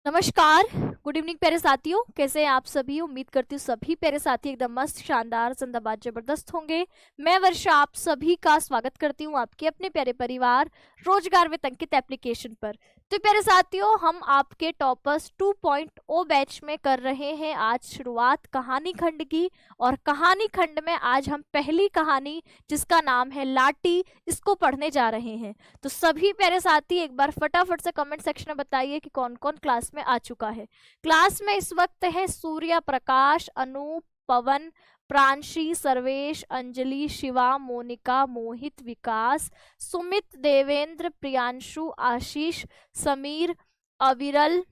नमस्कार। Good evening प्यारे साथियों, कैसे हैं आप सभी। उम्मीद करती हूँ सभी प्यारे साथी एकदम मस्त शानदार जिंदाबाद जबरदस्त होंगे। मैं वर्षा आप सभी का स्वागत करती हूँ आपके अपने प्यारे परिवार रोजगार विद अंकित एप्लीकेशन पर। तो प्यारे साथियों, हम आपके टॉपर्स 2.0 बैच में कर रहे हैं आज शुरुआत कहानी खंड की। और कहानी खंड में आज हम पहली कहानी जिसका नाम है लाटी, इसको पढ़ने जा रहे हैं। तो सभी प्यारे साथी एक बार फटाफट से कमेंट सेक्शन में बताइए कि कौन कौन क्लास में आ चुका है। क्लास में इस वक्त है सूर्या, प्रकाश, अनूप, पवन, प्रांशी, सर्वेश, अंजलि, शिवा, मोनिका, मोहित, विकास, सुमित, देवेंद्र, प्रियांशु, आशीष, समीर, अविरल,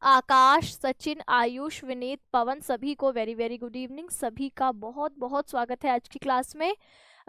आकाश, सचिन, आयुष, विनीत, पवन, सभी को वेरी वेरी गुड इवनिंग। सभी का बहुत बहुत स्वागत है आज की क्लास में।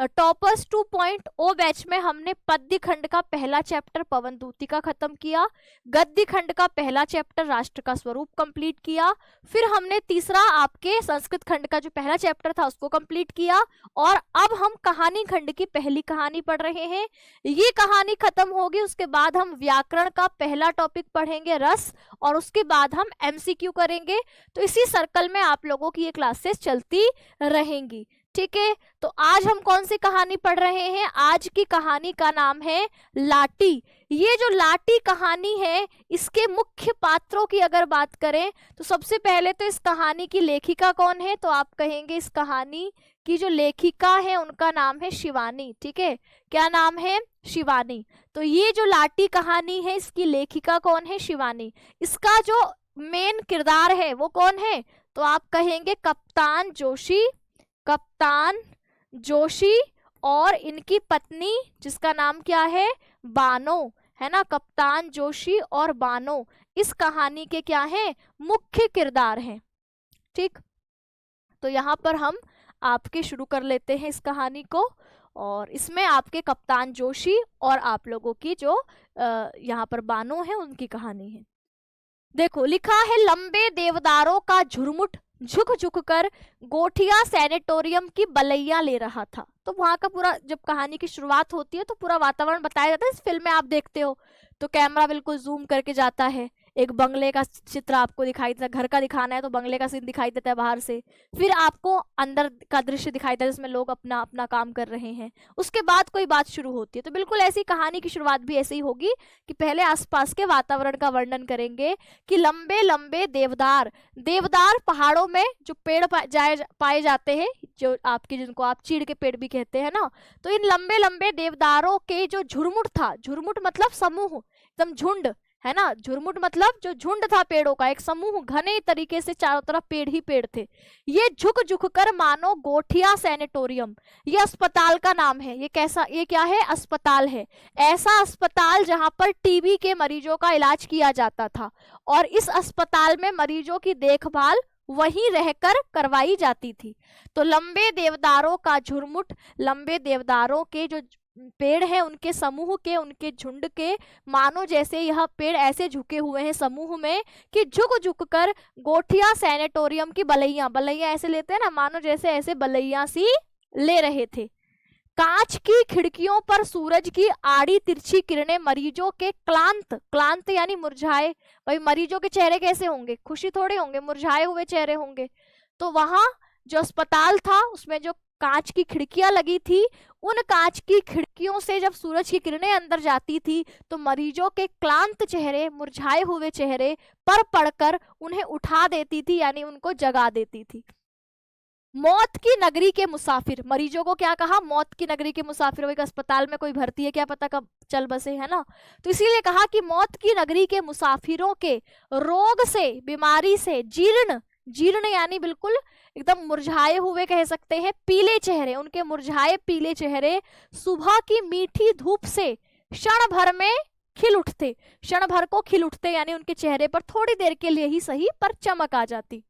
टॉपर्स 2.0 बैच में हमने पद्य खंड का पहला चैप्टर पवन दूती का खत्म किया, गद्य खंड का पहला चैप्टर राष्ट्र का स्वरूप कंप्लीट किया, फिर हमने तीसरा आपके संस्कृत खंड का जो पहला चैप्टर था उसको कंप्लीट किया, और अब हम कहानी खंड की पहली कहानी पढ़ रहे हैं। ये कहानी खत्म होगी उसके बाद हम व्याकरण का पहला टॉपिक पढ़ेंगे रस, और उसके बाद हम एमसीक्यू करेंगे। तो इसी सर्कल में आप लोगों की ये क्लासेस चलती रहेंगी, ठीक है। तो आज हम कौन सी कहानी पढ़ रहे हैं? आज की कहानी का नाम है लाटी। ये जो लाटी कहानी है, इसके मुख्य पात्रों की अगर बात करें तो सबसे पहले तो इस कहानी की लेखिका कौन है? तो आप कहेंगे इस कहानी की जो लेखिका है उनका नाम है शिवानी, ठीक है। क्या नाम है? शिवानी। तो ये जो लाटी कहानी है इसकी लेखिका कौन है? शिवानी। इसका जो मेन किरदार है वो कौन है? तो आप कहेंगे कप्तान जोशी, कप्तान जोशी, और इनकी पत्नी जिसका नाम क्या है? बानो, है ना। कप्तान जोशी और बानो इस कहानी के क्या हैं? मुख्य किरदार हैं, ठीक। तो यहाँ पर हम आपके शुरू कर लेते हैं इस कहानी को, और इसमें आपके कप्तान जोशी और आप लोगों की जो यहाँ पर बानो है उनकी कहानी है। देखो लिखा है, लंबे देवदारों का झुरमुट झुक झुक कर गोठिया सैनिटोरियम की बलैया ले रहा था। तो वहां का पूरा जब कहानी की शुरुआत होती है तो पूरा वातावरण बताया जाता है। इस फिल्म में आप देखते हो तो कैमरा बिल्कुल जूम करके जाता है, एक बंगले का चित्र आपको दिखाई देता है, घर का दिखाना है तो बंगले का सीन दिखाई देता है बाहर से, फिर आपको अंदर का दृश्य दिखाई देता है जिसमें लोग अपना अपना काम कर रहे हैं, उसके बाद कोई बात शुरू होती है। तो बिल्कुल ऐसी कहानी की शुरुआत भी ऐसे ही होगी कि पहले आसपास के वातावरण का वर्णन करेंगे कि लंबे लंबे देवदार, देवदार पहाड़ों में जो पेड़ पाए जाते हैं, जो आपके जिनको आप चीड़ के पेड़ भी कहते हैं ना, तो इन लंबे लंबे देवदारों के जो झुरमुट था, झुरमुट मतलब समूह, एकदम झुंड, है ना। झुरमुट मतलब जो झुंड था पेड़ों का, एक समूह, घने तरीके से चारों तरफ पेड़ ही पेड़ थे। ये झुक झुक कर मानो गोठिया सैनिटोरियम, ये अस्पताल का नाम है। ये कैसा, ये क्या है? अस्पताल है। ऐसा अस्पताल जहां पर टीबी के मरीजों का इलाज किया जाता था, और इस अस्पताल में मरीजों की देखभाल वहीं रहकर करवाई जाती थी। तो लंबे देवदारों का झुरमुट, लंबे देवदारों के जो पेड़ हैं उनके समूह के, उनके झुंड के, मानो जैसे यह पेड़ ऐसे झुके हुए हैं समूह में कि झुक झुक कर गोठिया सैनिटोरियम की बलैया, बलैया ऐसे लेते हैं ना, मानो जैसे ऐसे बलैया सी ले रहे थे। कांच की खिड़कियों पर सूरज की आड़ी तिरछी किरणें मरीजों के क्लांत, क्लांत यानी मुरझाए, भाई मरीजों के चेहरे कैसे होंगे? खुशी थोड़े होंगे, मुरझाए हुए चेहरे होंगे। तो वहां जो अस्पताल था उसमें जो कांच की खिड़कियां लगी थी, उन कांच की खिड़कियों से जब सूरज की किरणें अंदर जाती थी तो मरीजों के क्लांत चेहरे, मुरझाए हुए चेहरे पर पड़कर उन्हें उठा देती थी, यानी उनको जगा देती थी। मौत की नगरी के मुसाफिर, मरीजों को क्या कहा? मौत की नगरी के मुसाफिर। एक अस्पताल में कोई भर्ती है, क्या पता कब चल बसे, है ना। तो इसीलिए कहा कि मौत की नगरी के मुसाफिरों के रोग से, बीमारी से जीर्ण, जीर्ण यानी बिल्कुल एकदम मुरझाए हुए कह सकते हैं, पीले चेहरे, उनके मुरझाए पीले चेहरे सुबह की मीठी धूप से क्षण भर में खिल उठते, क्षण भर को खिल उठते, यानी उनके चेहरे पर थोड़ी देर के लिए ही सही पर चमक आ जाती।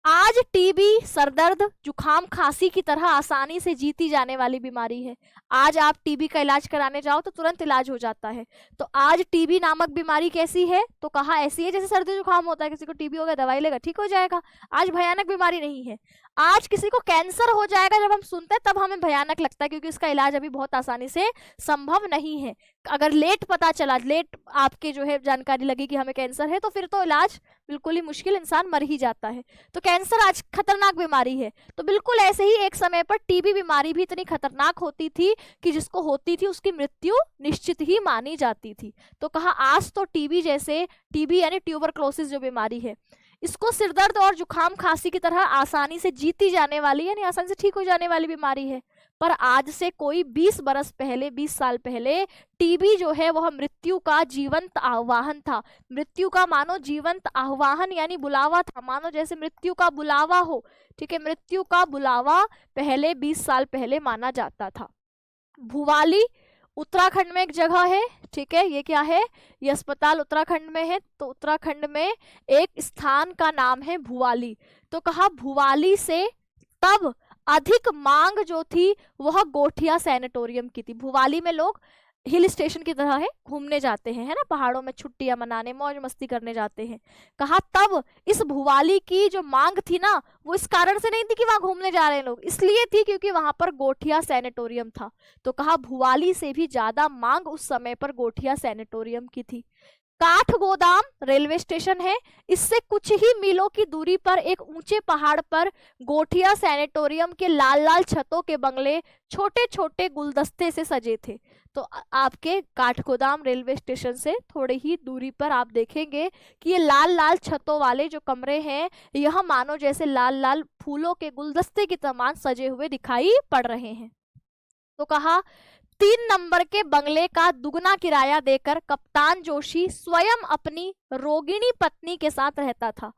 आज टीबी सरदर्द जुखाम खांसी की तरह आसानी से जीती जाने वाली बीमारी है। आज आप टीबी का इलाज कराने जाओ तो तुरंत इलाज हो जाता है। तो आज टीबी नामक बीमारी कैसी है? तो कहा ऐसी है जैसे सर्दी जुखाम होता है, किसी को टीबी हो गया दवाई लेगा ठीक हो जाएगा। आज भयानक बीमारी नहीं है। आज किसी को कैंसर हो जाएगा जब हम सुनते हैं तब हमें भयानक लगता है, क्योंकि इसका इलाज अभी बहुत आसानी से संभव नहीं है। अगर लेट पता चला, लेट आपके जो है जानकारी लगी कि हमें कैंसर है, तो फिर तो इलाज बिल्कुल ही मुश्किल, इंसान मर ही जाता है। तो कैंसर आज खतरनाक बीमारी है। तो बिल्कुल ऐसे ही एक समय पर टीबी बीमारी भी इतनी खतरनाक होती थी कि जिसको होती थी उसकी मृत्यु निश्चित ही मानी जाती थी। तो कहा आज तो टीबी जैसे, टीबी यानी ट्यूबरक्लोसिस जो बीमारी है, इसको सिरदर्द और जुकाम खांसी की तरह आसानी से जीती जाने वाली यानी आसानी से ठीक हो जाने वाली बीमारी है। पर आज से कोई 20 बरस पहले, 20 साल पहले टीबी जो है वह मृत्यु का जीवंत आह्वान था। मृत्यु का मानो जीवंत आह्वान यानी बुलावा था, मानो जैसे मृत्यु का बुलावा हो। ठीक है, मृत्यु का बुलावा पहले 20 साल पहले माना जाता था। भुवाली उत्तराखंड में एक जगह है। ठीक है, ये क्या है, ये अस्पताल उत्तराखंड में है। तो उत्तराखंड में एक स्थान का नाम है भुवाली। तो कहा भुवाली से तब अधिक मांग जो थी वह गोठिया सैनिटोरियम की थी। भुवाली में लोग हिल स्टेशन की तरह है, घूमने जाते हैं, है ना, पहाड़ों में छुट्टियां मनाने, मौज मस्ती करने जाते हैं। कहा तब इस भुवाली की जो मांग थी ना, वो इस कारण से नहीं थी कि वहां घूमने जा रहे हैं लोग, इसलिए थी क्योंकि वहां पर गोठिया सैनिटोरियम था। तो कहा भुवाली से भी ज्यादा मांग उस समय पर गोठिया सैनिटोरियम की थी। काठगोदाम रेलवे स्टेशन है, इससे कुछ ही मीलों की दूरी पर एक ऊंचे पहाड़ पर गोठिया सैनिटोरियम के लाल लाल छतों के बंगले छोटे छोटे गुलदस्ते से सजे थे। तो आपके काठगोदाम रेलवे स्टेशन से थोड़ी ही दूरी पर आप देखेंगे कि ये लाल लाल छतों वाले जो कमरे हैं, यह मानो जैसे लाल लाल फूलों के गुलदस्ते की समान सजे हुए दिखाई पड़ रहे हैं। तो कहा 3 नंबर के बंगले का दुगना किराया देकर कप्तान जोशी स्वयं अपनी रोगिणी पत्नी के साथ रहता था।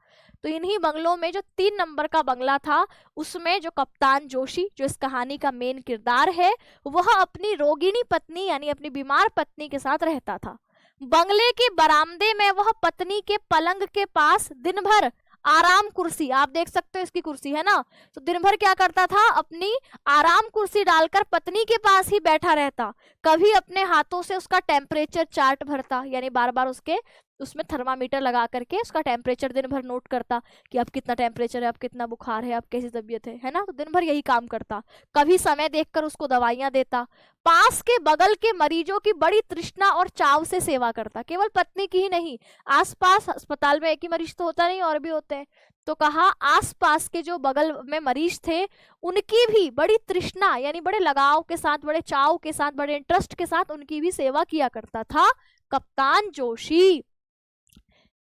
तो इन्हीं बंगलों में जो 3 नंबर का बंगला था, उसमें जो कप्तान जोशी, जो इस कहानी का मेन किरदार है, वह अपनी रोगिणी पत्नी यानी अपनी बीमार पत्नी के साथ रहता था। बंगले के बरामदे में वह पत्नी के पलंग के पास दिन भर आराम कुर्सी, आप देख सकते हो इसकी कुर्सी है ना, तो दिन भर क्या करता था, अपनी आराम कुर्सी डालकर पत्नी के पास ही बैठा रहता। कभी अपने हाथों से उसका टेम्परेचर चार्ट भरता, यानी बार बार उसके उसमें थर्मामीटर लगा करके उसका टेम्परेचर दिन भर नोट करता कि अब कितना टेम्परेचर है, अब कितना बुखार है, अब कैसी तबीयत है ना, तो दिन भर यही काम करता। कभी समय देखकर उसको दवाइयां देता। पास के बगल के मरीजों की बड़ी तृष्णा और चाव से सेवा करता, केवल पत्नी की ही नहीं, आसपास अस्पताल में एक ही मरीज तो होता नहीं, और भी होते हैं। तो कहा आसपास के जो बगल में मरीज थे, उनकी भी बड़ी तृष्णा यानी बड़े लगाव के साथ, बड़े चाव के साथ, बड़े इंटरेस्ट के साथ उनकी भी सेवा किया करता था कप्तान जोशी।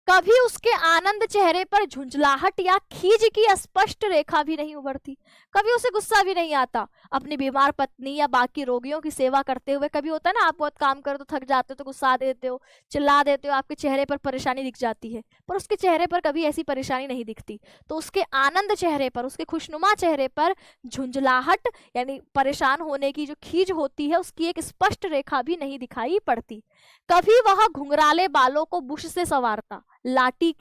कभी उसके आनंद चेहरे पर झुंझलाहट या खीज की स्पष्ट रेखा भी नहीं उभरती, कभी उसे गुस्सा भी नहीं आता अपनी बीमार पत्नी या बाकी रोगियों की सेवा करते हुए। कभी होता है ना, आप बहुत काम करो तो थक जाते हो तो गुस्सा देते हो, चिल्ला देते हो, आपके चेहरे पर परेशानी दिख जाती है, पर उसके चेहरे पर कभी ऐसी परेशानी नहीं दिखती। तो उसके आनंद चेहरे पर, उसके खुशनुमा चेहरे पर झुंझलाहट यानी परेशान होने की जो खीज होती है, उसकी एक स्पष्ट रेखा भी नहीं दिखाई पड़ती। कभी वह घुंघराले बालों को बुश से संवारता, लाटी,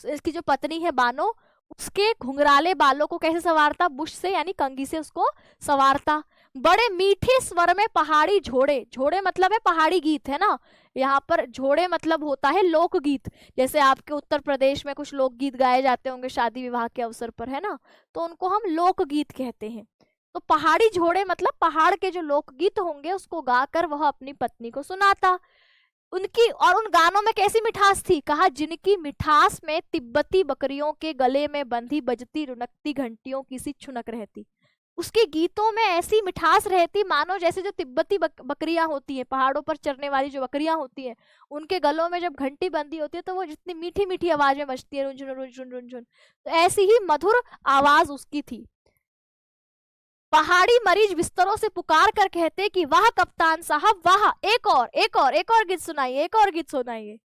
इसकी जो पत्नी है बानो, उसके घुंघराले बालों को कैसे संवारता, बुश से यानी कंघी से उसको संवारता। बड़े मीठे स्वर में पहाड़ी झोड़े, झोड़े मतलब है पहाड़ी गीत, है ना, यहाँ पर झोड़े मतलब होता है लोकगीत। जैसे आपके उत्तर प्रदेश में कुछ लोकगीत गाए जाते होंगे शादी विवाह के अवसर पर, है ना, तो उनको हम लोकगीत कहते हैं। तो पहाड़ी झोड़े मतलब पहाड़ के जो लोकगीत होंगे उसको गाकर वह अपनी पत्नी को सुनाता। उनकी और उन गानों में कैसी मिठास थी, कहा जिनकी मिठास में तिब्बती बकरियों के गले में बंधी बजती रुनकती घंटियों की सी छुनक रहती। उसके गीतों में ऐसी मिठास रहती मानो जैसे जो तिब्बती बकरियां होती हैं, पहाड़ों पर चरने वाली जो बकरियां होती हैं, उनके गलों में जब घंटी बंधी होती है तो वो जितनी मीठी मीठी आवाजें बजती है, रुनझुन रुनझुन रुनझुन, तो ऐसी ही मधुर आवाज उसकी थी। पहाड़ी मरीज बिस्तरों से पुकार कर कहते कि वाह कप्तान साहब वाह, एक और गीत सुनाइए, एक और गीत सुनाइए।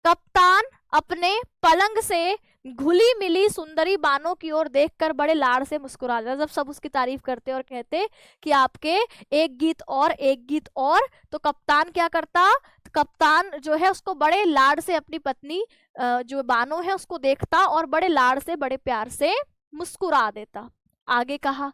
कप्तान अपने पलंग से घुली मिली सुंदरी बानों की ओर देखकर बड़े लाड़ से मुस्कुरा जाता। जब सब उसकी तारीफ करते और कहते कि आपके एक गीत और, एक गीत और, तो कप्तान क्या करता, कप्तान जो है उसको बड़े लाड़ से अपनी पत्नी जो बानो है उसको देखता और बड़े लाड़ से, बड़े प्यार से मुस्कुरा देता। आगे कहा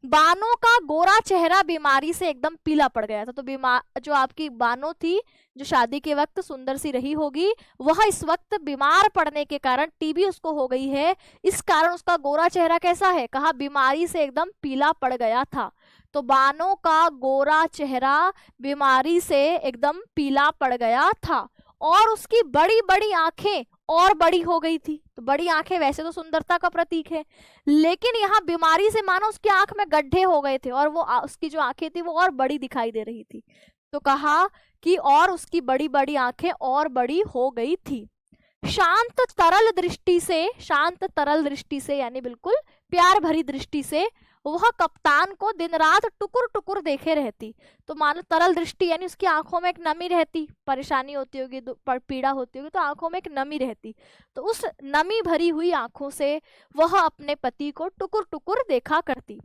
बानो का गोरा चेहरा बीमारी से एकदम पीला पड़ गया था। तो बीमार जो आपकी बानो थी, जो शादी के वक्त सुंदर सी रही होगी, वह इस वक्त बीमार पड़ने के कारण, टीबी उसको हो गई है, इस कारण उसका गोरा चेहरा कैसा है, कहा बीमारी से एकदम पीला पड़ गया था। तो बानो का गोरा चेहरा बीमारी से एकदम पीला पड़ गया था और उसकी बड़ी बड़ी आंखें और बड़ी हो गई थी। तो बड़ी आंखें वैसे तो सुंदरता का प्रतीक है, लेकिन यहाँ बीमारी से मानो उसकी आंख में गड्ढे हो गए थे और वो उसकी जो आंखें थी वो और बड़ी दिखाई दे रही थी। तो कहा कि और उसकी बड़ी बड़ी आंखें और बड़ी हो गई थी। शांत तरल दृष्टि से यानी बिल्कुल प्यार भरी दृष्टि से वह कप्तान को दिन रात टुकुर टुकुर देखे रहती। तो मानो तरल दृष्टि यानी उसकी आंखों में एक नमी रहती, परेशानी होती होगी, पीड़ा होती होगी, तो आंखों में एक नमी रहती। तो उस नमी भरी हुई आंखों से वह अपने पति को टुकुर टुकुर देखा करती।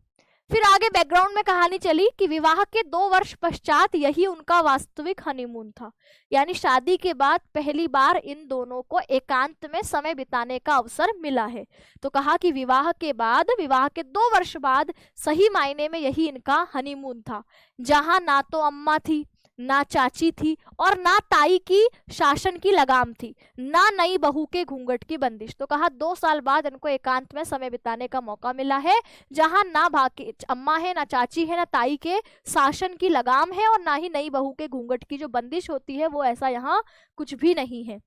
फिर आगे बैकग्राउंड में कहानी चली कि विवाह के 2 वर्ष पश्चात यही उनका वास्तविक हनीमून था, यानी शादी के बाद पहली बार इन दोनों को एकांत में समय बिताने का अवसर मिला है। तो कहा कि विवाह के 2 वर्ष बाद सही मायने में यही इनका हनीमून था, जहां ना तो अम्मा थी, ना चाची थी और ना ताई की शासन की लगाम थी, ना नई बहू के घूंघट की बंदिश। तो कहा 2 साल बाद इनको एकांत में समय बिताने का मौका मिला है, जहां ना भाके अम्मा है, ना चाची है, ना ताई के शासन की लगाम है और ना ही नई बहू के घूंघट की जो बंदिश होती है वो, ऐसा यहाँ कुछ भी नहीं है।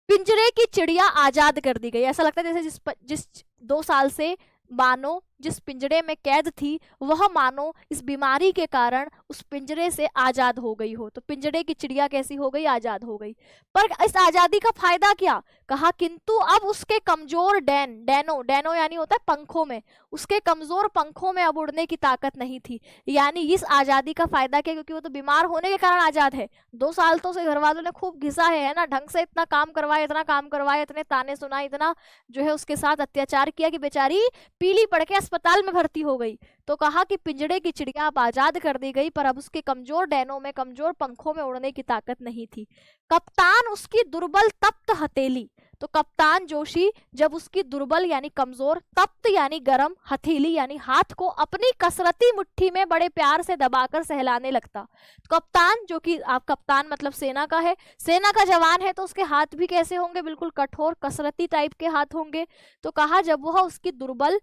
पिंजरे की चिड़िया आजाद कर दी गई। ऐसा लगता है जैसे जिस 2 साल से मानो जिस पिंजरे में कैद थी वह मानो इस बीमारी के कारण उस पिंजरे से आजाद हो गई हो। तो पिंजरे की चिड़िया कैसी हो गई? आजाद हो गई। पर इस आजादी का फायदा क्या? कहा किंतु अब उसके कमजोर डैनो यानी होता है पंखों में, उसके कमजोर पंखों में अब उड़ने की ताकत नहीं थी। यानी इस आजादी का फायदा क्या? क्योंकि वो तो बीमार होने के कारण आजाद है। 2 साल तो उसे घर वालों ने खूब घिसा है ना, ढंग से इतना काम करवाया, इतने ताने सुनाए, इतना जो है उसके साथ अत्याचार किया कि बेचारी पीली पड़ के अस्पताल में भर्ती हो गई। तो कहा कि पिंजड़े की चिड़िया अब आजाद कर दी गई, पर अब उसके कमजोर डैनों में, कमजोर पंखों में उड़ने की ताकत नहीं थी। कप्तान उसकी दुर्बल तप्त हथेली, तो कप्तान जोशी जब उसकी दुर्बल यानी कमजोर, तप्त यानी गरम, हथेली यानी हाथ को अपनी कसरती मुट्ठी में बड़े प्यार से दबाकर सहलाने लगता। तो कप्तान, जो कि आप कप्तान मतलब सेना का है, सेना का जवान है, तो उसके हाथ भी कैसे होंगे? बिल्कुल कठोर कसरती टाइप के हाथ होंगे। तो कहा जब वह उसकी दुर्बल,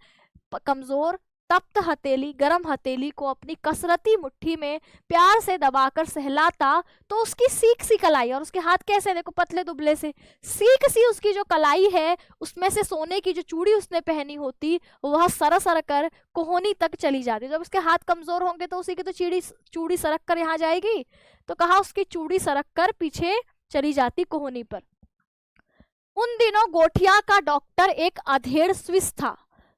कमजोर, तप्त हथेली, गरम हथेली को अपनी कसरती मुट्ठी में प्यार से दबाकर सहलाता तो उसकी सीख सी कलाई, और उसके हाथ कैसे देखो पतले दुबले से, सीख सी उसकी जो कलाई है उसमें से सोने की जो चूड़ी उसने पहनी होती वह सर सर कर कोहनी तक चली जाती। जब उसके हाथ कमजोर होंगे तो उसी की तो चूड़ी सरक कर यहाँ जाएगी। तो कहा उसकी चूड़ी सरक कर पीछे चली जाती कोहनी पर। उन दिनों गोठिया का डॉक्टर एक अधेड़ स्विस था।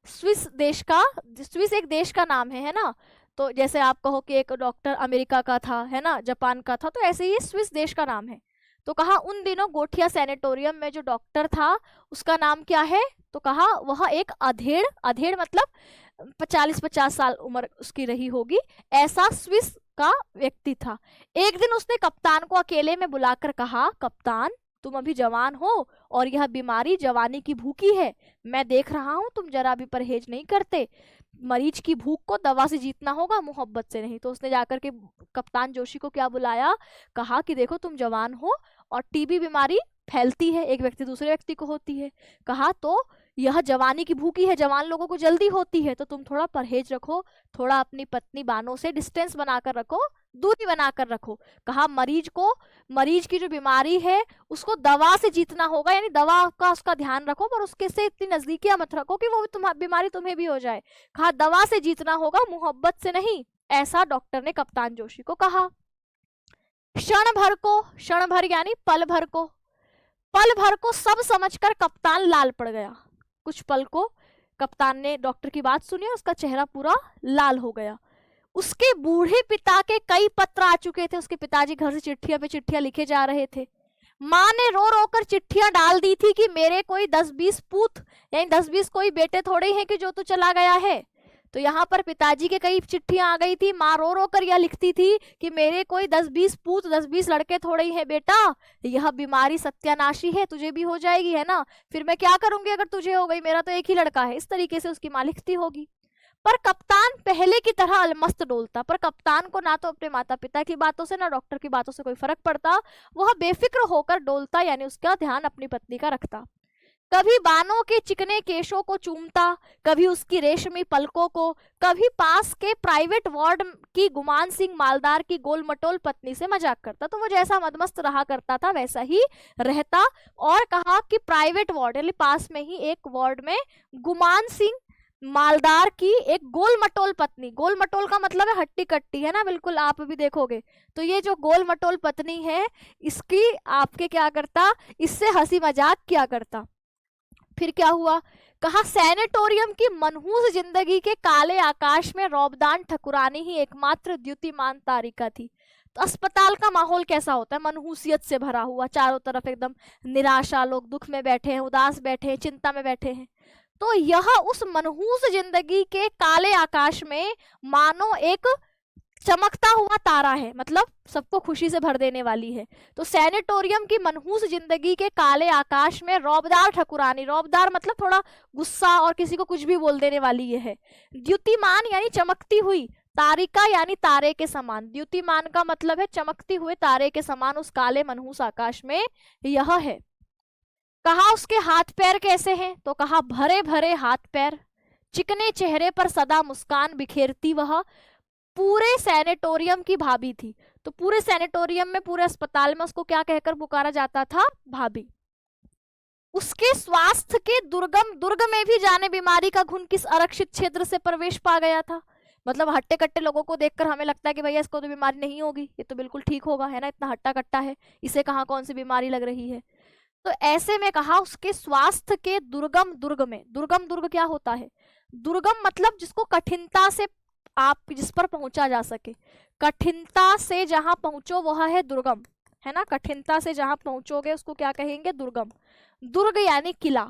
स्विस एक देश का नाम है ना। तो जैसे आप कहो कि एक डॉक्टर अमेरिका का था, है ना, जापान का था, तो ऐसे ही स्विस देश का नाम है। तो कहा उन दिनों गोठिया सैनिटोरियम में जो डॉक्टर था उसका नाम क्या है? तो कहा वह एक अधेड़ मतलब 40-50 साल उम्र उसकी रही होगी, ऐसा स्विस का व्यक्ति था। एक दिन उसने कप्तान को अकेले में बुलाकर कहा, कप्तान तुम अभी जवान हो और यह बीमारी जवानी की भूखी है। मैं देख रहा हूं तुम जरा भी परहेज नहीं करते। मरीज की भूख को दवा से जीतना होगा, मोहब्बत से नहीं। तो उसने जाकर के कप्तान जोशी को क्या बुलाया? कहा कि देखो तुम जवान हो और टीबी बीमारी फैलती है, एक व्यक्ति दूसरे व्यक्ति को होती है। कहा तो यह जवानी की भूखी है, जवान लोगों को जल्दी होती है, तो तुम थोड़ा परहेज रखो, थोड़ा अपनी पत्नी बानों से डिस्टेंस बनाकर रखो, दूरी बनाकर रखो। कहा मरीज की जो बीमारी है उसको दवा से जीतना होगा, यानी दवा का उसका ध्यान रखो, पर उसके से इतनी नजदीकियां मत रखो कि वो बीमारी तुम्हें भी हो जाए। कहा दवा से जीतना होगा, मोहब्बत से नहीं। ऐसा डॉक्टर ने कप्तान जोशी को कहा। क्षण भर यानी पल भर को सब समझकर कप्तान लाल पड़ गया। कुछ पल को कप्तान ने डॉक्टर की बात सुनी और उसका चेहरा पूरा लाल हो गया। उसके बूढ़े पिता के कई पत्र आ चुके थे, उसके पिताजी घर से चिट्ठियां पे चिट्ठियां लिखे जा रहे थे। माँ ने रो रो कर चिट्ठियां डाल दी थी कि मेरे कोई 10-20 पूत यानी 10-20 कोई बेटे थोड़े हैं कि जो तू चला गया है। तो यहाँ पर पिताजी के कई चिट्ठियां आ गई थी। माँ रो रो कर यह लिखती थी कि मेरे कोई 10-20 पूत, 10-20 लड़के थोड़े ही हैं बेटा, यह बीमारी सत्यानाशी है, तुझे भी हो जाएगी, है ना, फिर मैं क्या करूंगी अगर तुझे हो गई, मेरा तो एक ही लड़का है। इस तरीके से उसकी माँ लिखती होगी। पर कप्तान पहले की तरह अलमस्त डोलता, पर कप्तान को ना तो अपने माता पिता की बातों से ना डॉक्टर की बातों से कोई फर्क पड़ता। वह बेफिक्र होकर डोलता, यानी उसका ध्यान अपनी पत्नी का रखता। कभी बानों के चिकने केशों को चूमता, कभी उसकी रेशमी पलकों को, कभी पास के प्राइवेट वार्ड की गुमान सिंह मालदार की गोल मटोल पत्नी से मजाक करता। तो वो जैसा मदमस्त रहा करता था वैसा ही रहता। और कहा कि प्राइवेट वार्ड यानी पास में ही एक वार्ड में गुमान सिंह मालदार की एक गोल मटोल पत्नी, गोल मटोल का मतलब है हट्टी कट्टी, है ना, बिल्कुल आप भी देखोगे तो ये जो गोल मटोल पत्नी है इसकी आपके क्या करता, इससे हंसी मजाक किया करता। फिर क्या हुआ, कहा सैनिटोरियम की मनहूस जिंदगी के काले आकाश में रौबदान ठकुरानी ही एकमात्र द्युतिमान तारिका थी। तो अस्पताल का माहौल कैसा होता है, मनहूसियत से भरा हुआ, चारों तरफ एकदम निराशा, लोग दुख में बैठे हैं, उदास बैठे हैं, चिंता में बैठे हैं। तो यह उस मनहूस जिंदगी के काले आकाश में मानो एक चमकता हुआ तारा है, मतलब सबको खुशी से भर देने वाली है। तो सैनिटोरियम की मनहूस जिंदगी के काले आकाश में रौबदार ठकुरानी, रौबदार मतलब थोड़ा गुस्सा और किसी को कुछ भी बोल देने वाली ये है। द्युतिमान यानी चमकती हुई, तारिका यानी तारे के समान, द्युतिमान का मतलब है चमकती हुए तारे के समान उस काले मनहूस आकाश में यह है। कहा उसके हाथ पैर कैसे हैं, तो कहा भरे भरे हाथ पैर, चिकने चेहरे पर सदा मुस्कान बिखेरती वह पूरे सैनिटोरियम की भाभी थी। तो पूरे सैनिटोरियम में, पूरे अस्पताल में उसको क्या कहकर पुकारा जाता था, भाभी। उसके स्वास्थ्य के दुर्गम दुर्ग में भी जाने बीमारी का घुन किस आरक्षित क्षेत्र से प्रवेश पा गया था। मतलब हट्टे कट्टे लोगों को देखकर हमें लगता है कि भैया इसको तो बीमारी नहीं होगी, ये तो बिल्कुल ठीक होगा, है ना, इतना हट्टा कट्टा है, इसे कहाँ कौन सी बीमारी लग रही है। तो ऐसे में कहा उसके स्वास्थ्य के दुर्गम दुर्ग में, दुर्गम दुर्ग क्या होता है, दुर्गम मतलब जिसको कठिनता से आप जिस पर पहुंचा जा सके, कठिनता से जहां पहुंचो वह है दुर्गम, है ना, कठिनता से जहां पहुंचोगे उसको क्या कहेंगे, दुर्गम। दुर्ग यानी किला।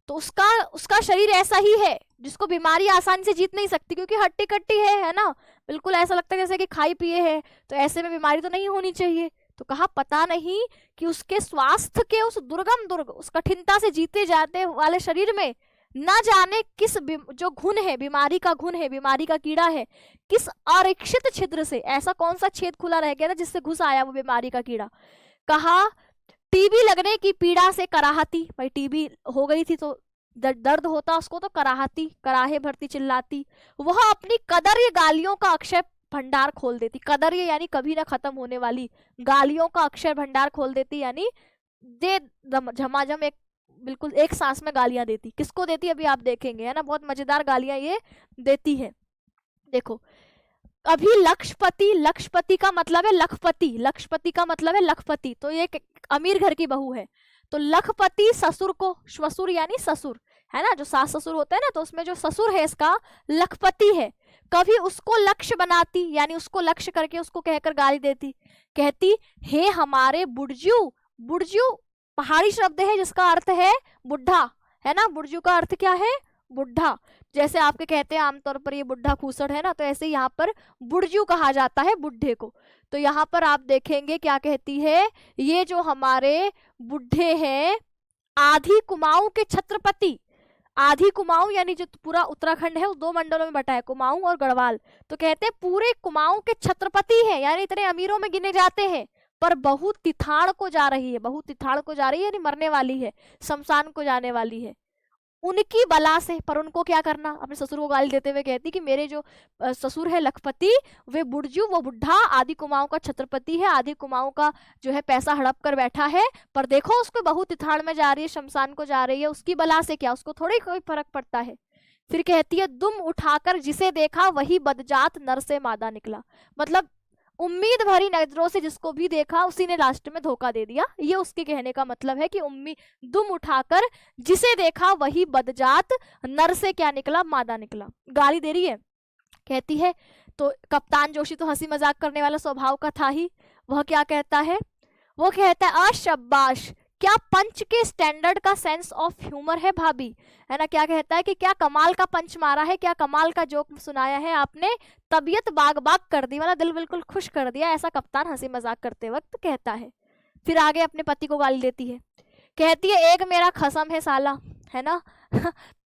तो उसका शरीर ऐसा ही है जिसको बीमारी आसानी से जीत नहीं सकती, क्योंकि हट्टी कट्टी है ना, बिल्कुल ऐसा लगता है जैसे कि खाई पिए है, तो ऐसे में बीमारी तो नहीं होनी चाहिए। तो कहा पता नहीं कि उसके स्वास्थ्य के उस दुर्गम दुर्ग, उस कठिनता से जीते जाते वाले शरीर में न जाने किस जो घुन है, बीमारी का घुन है, बीमारी का कीड़ा है, किस अरक्षित छिद्र से, ऐसा कौन सा छेद खुला रह गया था जिससे घुस आया वो बीमारी का कीड़ा। कहा टीबी लगने की पीड़ा से कराहती, भाई टीबी हो गई थी तो दर्द होता उसको, तो कराहती, कराहे भरती, चिल्लाती। वह अपनी कदर्य गालियों का अक्षय भंडार खोल देती, कदर्य यानी कभी ना खत्म होने वाली, गालियों का अक्षय भंडार खोल देती यानी दे झमाझम एक बिल्कुल एक सांस में गालियां देती। किसको देती अभी आप देखेंगे, है ना, बहुत मजेदार गालियां ये देती है। देखो अभी लक्षपति, लक्षपति का मतलब है लखपति, लक्षपति का मतलब है लखपति, तो ये अमीर घर की बहू है। तो लखपति ससुर को, श्वसुर यानी ससुर, है ना, जो सास ससुर होते हैं ना, तो उसमें जो ससुर है इसका लखपति है। कभी उसको लक्ष्य बनाती यानी उसको लक्ष्य करके उसको कहकर गाली देती, कहती हे हमारे बुढ़जू, बुढ़जू पहाड़ी शब्द है जिसका अर्थ है बुढ़ा, है ना, बुढ़जू का अर्थ क्या है, बुढ़ा। जैसे आपके कहते हैं आमतौर पर ये बुढ़ा खूसड़ है ना, तो ऐसे यहाँ पर बुढ़जू कहा जाता है बुढ़े को। तो यहाँ पर आप देखेंगे क्या कहती है, ये जो हमारे बुढ़े हैं आधी कुमाऊं के छत्रपति, आधी कुमाऊं यानी जो पूरा उत्तराखंड है उस दो मंडलों में बटा है, कुमाऊं और गढ़वाल। तो कहते हैं पूरे कुमाऊं के छत्रपति है, यानी इतने अमीरों में गिने जाते हैं, पर बहुत तिथाड़ को जा रही है, बहुत तिथाड़ को जा रही है यानी मरने वाली है, शमशान को जाने वाली है उनकी बला से। पर उनको क्या करना, अपने ससुर को गाली देते हुए कहती कि मेरे जो ससुर है लखपति, वे बुढ़जू, वो बुढ़ा आदि कुमाऊं का छत्रपति है, आदि कुमाऊं का जो है पैसा हड़प कर बैठा है, पर देखो उसको बहुत तिथाड़ में जा रही है, शमशान को जा रही है, उसकी बला से क्या, उसको थोड़ी कोई फर्क पड़ता है। फिर कहती है दुम उठाकर जिसे देखा वही बदजात नर से मादा निकला, मतलब उम्मीद भरी नजरों से जिसको भी देखा उसी ने लास्ट में धोखा दे दिया, ये उसके कहने का मतलब है कि दुम उठाकर जिसे देखा वही बदजात नर से क्या निकला, मादा निकला। गाली दे रही है, कहती है। तो कप्तान जोशी तो हंसी मजाक करने वाला स्वभाव का था ही, वह क्या कहता है, वो कहता है अशाबाश, क्या पंच के स्टैंडर्ड का सेंस ऑफ ह्यूमर है भाभी, है ना, क्या कहता है कि क्या कमाल का पंच मारा है, क्या कमाल का जोक सुनाया है आपने, तबीयत बाग बाग कर दी, मतलब दिल बिल्कुल खुश कर दिया, ऐसा कप्तान हंसी मजाक करते वक्त कहता है। फिर आगे अपने पति को गाली देती है, कहती है एक मेरा खसम है साला, है ना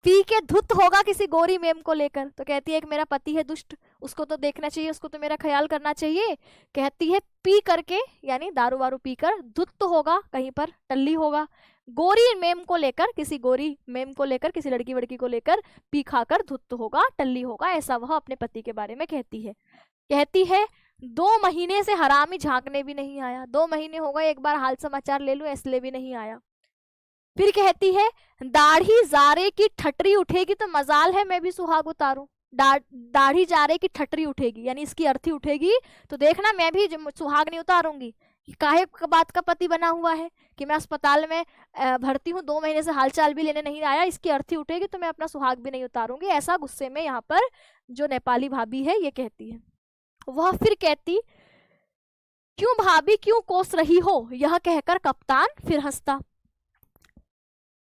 पी के धुत होगा किसी गोरी मेम को लेकर। तो कहती है एक मेरा पति है दुष्ट, उसको तो देखना चाहिए, उसको तो मेरा ख्याल करना चाहिए। कहती है पी करके यानी दारू वारू पीकर धुत तो होगा, कहीं पर टल्ली होगा, गोरी मेम को लेकर, किसी गोरी मेम को लेकर, किसी लड़की वड़की को लेकर पी खाकर धुत होगा, टल्ली होगा, ऐसा वह अपने पति के बारे में कहती है। कहती है 2 महीने से हरामी झांकने भी नहीं आया, 2 महीने हो गए, एक बार हाल समाचार ले लूं इसलिए भी नहीं आया। फिर कहती है दाढ़ी जारे की ठटरी उठेगी तो मजाल है मैं भी सुहाग उतारूं। दाढ़ी जारे की ठटरी उठेगी यानी इसकी अर्थी उठेगी तो देखना मैं भी सुहाग नहीं उतारूंगी। काहे बात का पति बना हुआ है कि मैं अस्पताल में भर्ती हूँ, 2 महीने से हालचाल भी लेने नहीं आया, इसकी अर्थी उठेगी तो मैं अपना सुहाग भी नहीं उतारूंगी। ऐसा गुस्से में यहाँ पर जो नेपाली भाभी है ये कहती है। वह फिर कहती क्यों भाभी क्यों कोस रही हो, यह कहकर कप्तान फिर हंसता।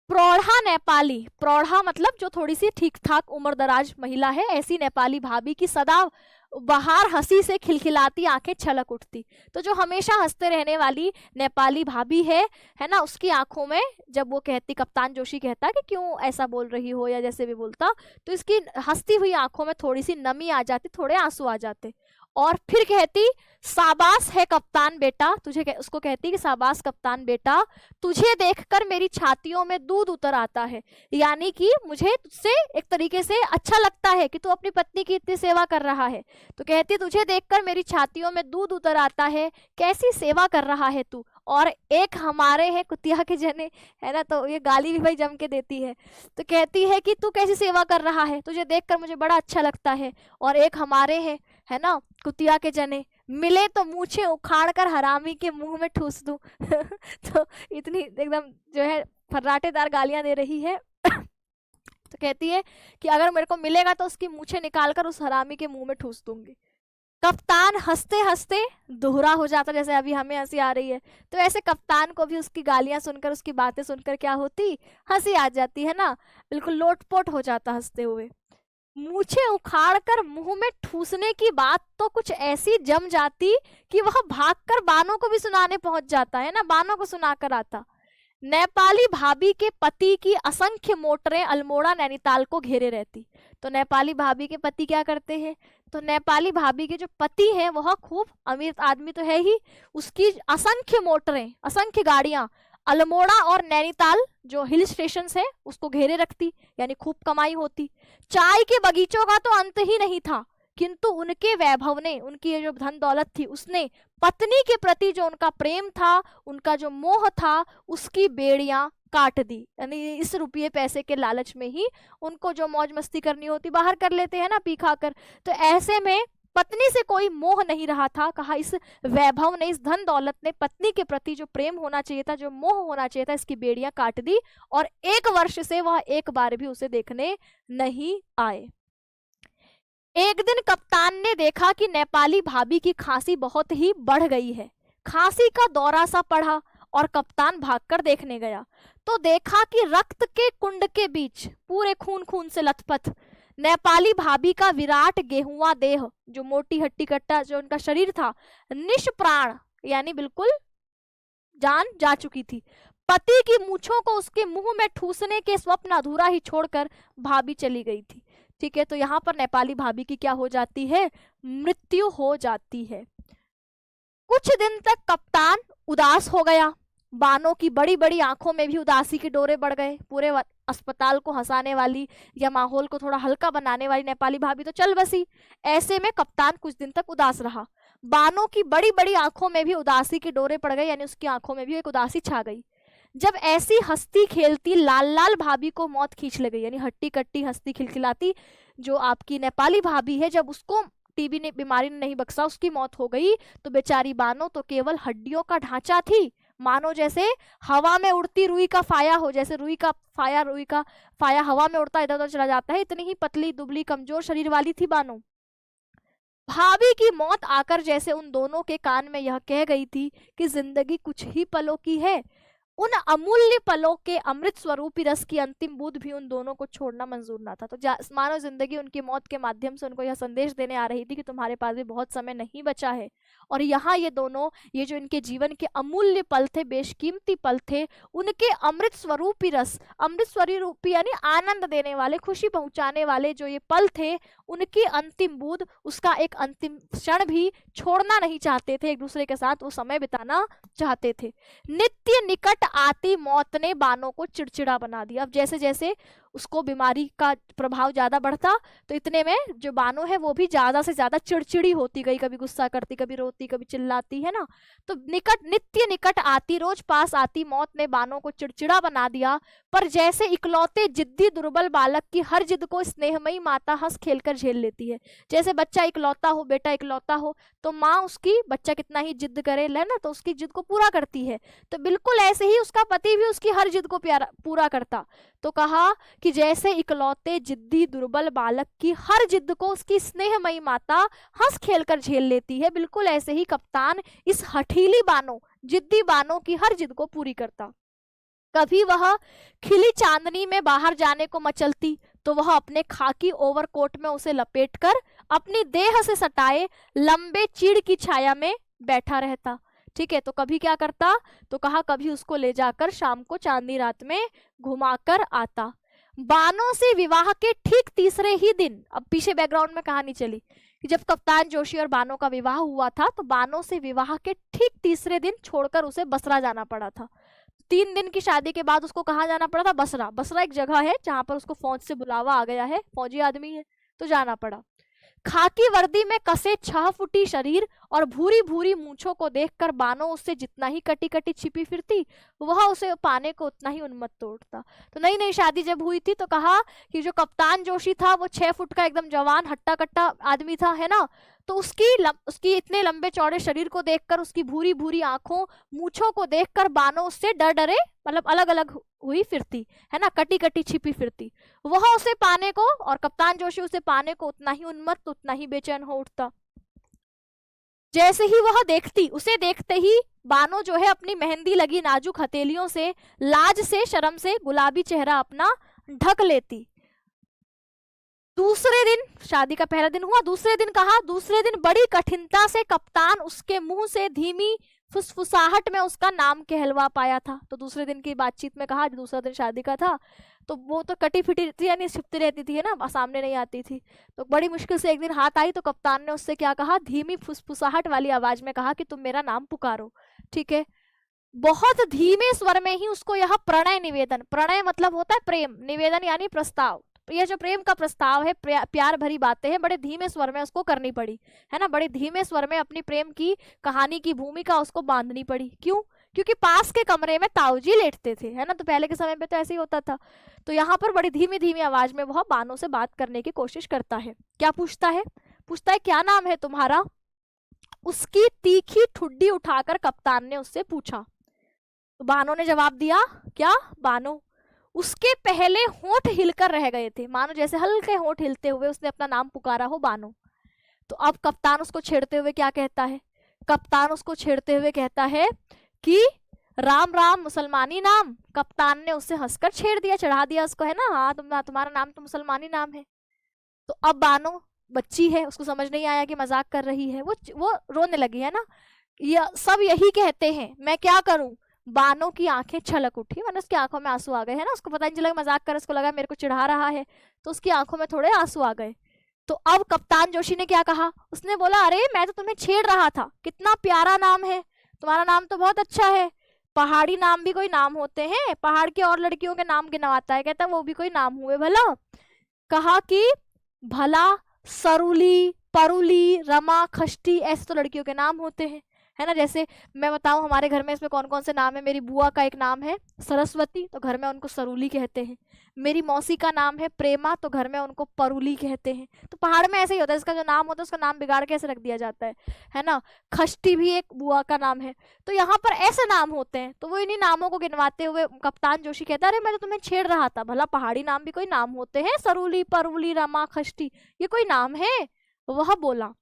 प्रौढ़ा नेपाली, प्रौढ़ा मतलब जो थोड़ी सी ठीक ठाक उम्रदराज महिला है, ऐसी नेपाली भाभी की सदा बाहर हंसी से खिलखिलाती आंखें छलक उठती। तो जो हमेशा हंसते रहने वाली नेपाली भाभी है ना, उसकी आंखों में जब वो कहती, कप्तान जोशी कहता कि क्यों ऐसा बोल रही हो या जैसे भी बोलता, तो इसकी हंसती हुई आंखों में थोड़ी सी नमी आ जाती, थोड़े आंसू आ जाते। और फिर कहती शाबाश है कप्तान बेटा, उसको कहती कि शाबाश कप्तान बेटा, तुझे देखकर मेरी छातियों में दूध उतर आता है, यानी कि मुझे तुझसे एक तरीके से अच्छा लगता है कि तू अपनी पत्नी की इतनी सेवा कर रहा है। तो कहती तुझे देखकर मेरी छातियों में दूध उतर आता है, कैसी सेवा कर रहा है तू, और एक हमारे हैं कुतिया के जने, है ना, तो ये गाली भी भाई जम के देती है। तो कहती है कि तू कैसी सेवा कर रहा है, तुझे देखकर मुझे बड़ा अच्छा लगता है, और एक हमारे हैं, है ना, कुतिया के जने, मिले तो मूछे उखाड़ कर हरामी के मुंह में ठूस दूं। तो इतनी एकदम जो है फर्राटेदार गालियां दे रही है। तो कहती है कि अगर मेरे को मिलेगा तो उसकी मूछे निकाल कर उस हरामी के मुंह में ठूस दूंगी। कप्तान हंसते हंसते दोहरा हो जाता, जैसे अभी हमें हंसी आ रही है, तो ऐसे कप्तान को भी उसकी गालियां सुनकर, उसकी बातें सुनकर क्या होती, हंसी आ जाती है ना, बिल्कुल लोटपोट हो जाता हंसते हुए। मूछे उखाड़कर मुंह में ठूसने की बात तो कुछ ऐसी जम जाती कि वह भागकर बानों को भी सुनाने पहुंच जाता है ना, बानों को सुनाकर आता। नेपाली भाभी के पति की असंख्य मोटरें अल्मोड़ा नैनीताल को घेरे रहती। तो नेपाली भाभी के पति क्या करते हैं, तो नेपाली भाभी के जो पति हैं वह खूब अमीर आदमी तो है ही, उसकी असंख्य मोटरें, असंख्य गाड़ियां अल्मोड़ा और नैनीताल जो हिल स्टेशन है उसको घेरे रखती, यानी खूब कमाई होती। चाय के बगीचों का तो अंत ही नहीं था, किंतु उनके वैभव ने, उनकी ये जो धन दौलत थी, उसने पत्नी के प्रति जो उनका प्रेम था, उनका जो मोह था, उसकी बेड़ियां काट दी। यानी इस रुपये पैसे के लालच में ही उनको जो मौज मस्ती करनी होती बाहर कर लेते हैं ना पी खाकर। तो ऐसे में पत्नी से कोई मोह नहीं रहा था। कहा इस वैभव ने, इस धन दौलत ने पत्नी के प्रति जो प्रेम होना चाहिए था, जो मोह होना चाहिए था, इसकी बेड़ियां काट दी, और 1 वर्ष से वह एक बार भी उसे देखने नहीं आए। एक दिन कप्तान ने देखा कि नेपाली भाभी की खांसी बहुत ही बढ़ गई है। खांसी का दौरा सा पड़ा और कप्तान भागकर देखने गया तो देखा कि रक्त के कुंड के बीच, पूरे खून खून से लथपथ, नेपाली भाभी का विराट गेहुआ देह, जो मोटी हट्टी कट्टा जो उनका शरीर था, निष्प्राण यानी बिल्कुल जान जा चुकी थी। पति की मूछों को उसके मुंह में ठूसने के स्वप्न अधूरा ही छोड़कर भाभी चली गई थी। ठीक है, तो यहाँ पर नेपाली भाभी की क्या हो जाती है, मृत्यु हो जाती है। कुछ दिन तक कप्तान उदास हो गया, बानों की बड़ी बड़ी आंखों में भी उदासी के डोरे बढ़ गए। पूरे अस्पताल को हंसाने वाली या माहौल को थोड़ा हल्का बनाने वाली नेपाली भाभी तो चल बसी। ऐसे में कप्तान कुछ दिन तक उदास रहा, बानों की बड़ी बड़ी आंखों में भी उदासी के डोरे पड़ गए, यानी उसकी आंखों में भी एक उदासी छा गई। जब ऐसी हंसती खेलती लाल लाल भाभी को मौत खींच ले गई, यानी हट्टी कट्टी हंसती खिलखिलाती जो आपकी नेपाली भाभी है, जब उसको टीबी ने बीमारी ने नहीं बख्शा, उसकी मौत हो गई, तो बेचारी बानो तो केवल हड्डियों का ढांचा थी, मानो जैसे हवा में उड़ती रुई का फाया हो, जैसे रुई का फाया हवा में उड़ता इधर उधर चला जाता है, इतनी ही पतली दुबली कमजोर शरीर वाली थी बानो। भाभी की मौत आकर जैसे उन दोनों के कान में यह कह गई थी कि जिंदगी कुछ ही पलों की है। उन अमूल्य पलों के अमृत स्वरूपी रस की अंतिम बूंद भी उन दोनों को छोड़ना मंजूर ना था। तो मानव जिंदगी उनकी मौत के माध्यम से उनको यह संदेश देने आ रही थी कि तुम्हारे पास भी बहुत समय नहीं बचा है। और यहाँ ये दोनों, ये जो इनके जीवन के अमूल्य पल थे, बेशकीमती पल थे, उनके अमृत स्वरूपी रस, अमृत स्वरूपी यानी आनंद देने वाले, खुशी पहुंचाने वाले जो ये पल थे, उनकी अंतिम बूंद, उसका एक अंतिम क्षण भी छोड़ना नहीं चाहते थे, एक दूसरे के साथ वो समय बिताना चाहते थे। नित्य निकट आती मौत ने बानो को चिड़चिड़ा बना दिया। अब जैसे जैसे उसको बीमारी का प्रभाव ज्यादा बढ़ता, तो इतने में जो बानो है वो भी ज्यादा से ज्यादा चिड़चिड़ी होती गई, कभी गुस्सा करती, कभी रोती, कभी चिल्लाती, है ना। तो नित्य निकट आती, रोज पास आती मौत ने बानो को चिड़चिड़ा बना दिया। पर जैसे इकलौते जिद्दी दुर्बल बालक की हर जिद को स्नेहमयी माता हंस खेल कर झेल लेती है। जैसे बच्चा इकलौता हो, बेटा इकलौता हो, तो माँ उसकी, बच्चा कितना ही जिद करे ले ना, तो उसकी जिद को पूरा करती है। तो बिल्कुल ऐसे ही उसका पति भी उसकी हर जिद को पूरा करता। तो कहा कि जैसे इकलौते जिद्दी दुर्बल बालक की हर जिद को उसकी स्नेहमयी माता हंस खेल कर झेल लेती है, बिल्कुल ऐसे ही कप्तान इस हठीली बानो, जिद्दी बानो की हर जिद को पूरी करता। कभी वह खिली चांदनी में बाहर जाने को मचलती, तो वह अपने खाकी ओवरकोट में उसे लपेटकर अपनी देह से सटाए लंबे चीड़ की छाया में बैठा रहता। ठीक है, तो कभी क्या करता, तो कहा कभी उसको ले जाकर शाम को चांदनी रात में घुमाकर आता। बानो से विवाह के ठीक तीसरे ही दिन, अब पीछे बैकग्राउंड में कहानी चली कि जब कप्तान जोशी और बानो का विवाह हुआ था, तो बानो से विवाह के ठीक तीसरे दिन छोड़कर उसे बसरा जाना पड़ा था। 3 दिन की शादी के बाद उसको कहाँ जाना पड़ा था, बसरा। बसरा एक जगह है जहां पर उसको फौज से बुलावा आ गया है, फौजी आदमी है, तो जाना पड़ा। खाकी वर्दी में कसे 6 फुटी शरीर और भूरी भूरी मूंछों को देखकर बानो उससे जितना ही कटी कटी छिपी फिरती, वह उसे पाने को उतना ही उन्मत्त उठता। तो नई नई शादी जब हुई थी, तो कहा कि जो कप्तान जोशी था वो 6 फुट का एकदम जवान हट्टा कट्टा आदमी था, है ना। तो उसकी इतने लंबे चौड़े शरीर को देखकर, उसकी भूरी भूरी आंखों मूंछों को देखकर बानो उससे डर डरे, मतलब अलग अलग हुई फिरती, है ना, कटी कटी छिपी फिरती। वह उसे पाने को, और कप्तान जोशी उसे पाने को उतना ही उन्मत्त, उतना ही बेचैन हो उठता। जैसे ही वह देखती, उसे देखते ही बानो जो है अपनी मेहंदी लगी नाजुक हथेलियों से, लाज से, शर्म से गुलाबी चेहरा अपना ढक लेती। दूसरे दिन, शादी का पहला दिन हुआ, दूसरे दिन कहा, दूसरे दिन बड़ी कठिनता से कप्तान उसके मुंह से धीमी फुसफुसाहट में उसका नाम कहलवा पाया था। तो दूसरे दिन की बातचीत में कहा, दूसरा दिन शादी का था, तो वो तो कटी फिटी थी, यानी छिपती रहती थी, है ना, सामने नहीं आती थी। तो बड़ी मुश्किल से एक दिन हाथ आई, तो कप्तान ने उससे क्या कहा, धीमी फुसफुसाहट वाली आवाज में कहा कि तुम मेरा नाम पुकारो। ठीक है, बहुत धीमे स्वर में ही उसको यह प्रणय निवेदन, प्रणय मतलब होता है प्रेम, निवेदन यानी प्रस्ताव, ये जो प्रेम का प्रस्ताव है, प्यार भरी बातें हैं, बड़े धीमे स्वर में उसको करनी पड़ी, है ना। बड़े धीमे स्वर में अपनी प्रेम की कहानी की भूमिका उसको बांधनी पड़ी। क्यों? क्योंकि पास के कमरे में ताऊजी लेटते थे, है ना, तो पहले के समय पे तो ऐसे ही होता था। तो यहाँ पर बड़ी धीमी धीमी आवाज में वह बानो से बात करने की कोशिश करता है। क्या पूछता है? पूछता है क्या नाम है तुम्हारा? उसकी तीखी ठुड्डी उठाकर कप्तान ने उससे पूछा। तो बानो ने जवाब दिया, क्या बानो? उसके पहले होंठ हिलकर रह गए थे, मानो जैसे हल्के होंठ हिलते हुए उसने अपना नाम पुकारा हो, बानो। तो अब कप्तान उसको छेड़ते हुए क्या कहता है? कप्तान उसको छेड़ते हुए कहता है कि राम राम, मुसलमानी नाम। कप्तान ने उससे हंसकर छेड़ दिया, चढ़ा दिया उसको, है ना, हाँ तुम्हारा नाम तो मुसलमानी नाम है। तो अब बानो बच्ची है, उसको समझ नहीं आया कि मजाक कर रही है, वो रोने लगी, है ना। ये सब यही कहते हैं, मैं क्या करूं। बानो की आंखें छलक उठी, वरना उसकी आंखों में आंसू आ गए, है ना। उसको पता नहीं चला मजाक कर, उसको लगा मेरे को चिढ़ा रहा है, तो उसकी आंखों में थोड़े आंसू आ गए। तो अब कप्तान जोशी ने क्या कहा? उसने बोला, अरे मैं तो तुम्हें छेड़ रहा था, कितना प्यारा नाम है तुम्हारा, नाम तो बहुत अच्छा है। पहाड़ी नाम भी कोई नाम होते हैं, पहाड़ की और लड़कियों के नाम गिनवाता है, कहता वो भी कोई नाम हुए भला। कहा कि भला सरुली, परुली, रमा, खष्टी, ऐसे तो लड़कियों के नाम होते हैं, है ना। जैसे मैं बताऊं हमारे घर में इसमें कौन कौन से नाम है। मेरी बुआ का एक नाम है सरस्वती, तो घर में उनको सरूली कहते हैं। मेरी मौसी का नाम है प्रेमा, तो घर में उनको परुली कहते हैं। तो पहाड़ में ऐसे ही होता है, इसका जो नाम होता है उसका नाम बिगाड़ के ऐसे रख दिया जाता है ना। खष्टी भी एक बुआ का नाम है। तो यहाँ पर ऐसे नाम होते हैं। तो वो इन्हीं नामों को गिनवाते हुए कप्तान जोशी कहता है, अरे मैं तो तुम्हें छेड़ रहा था, भला पहाड़ी नाम भी कोई नाम होते हैं, सरूली, परुली, रमा, खष्टी, ये कोई नाम है? वह बोला।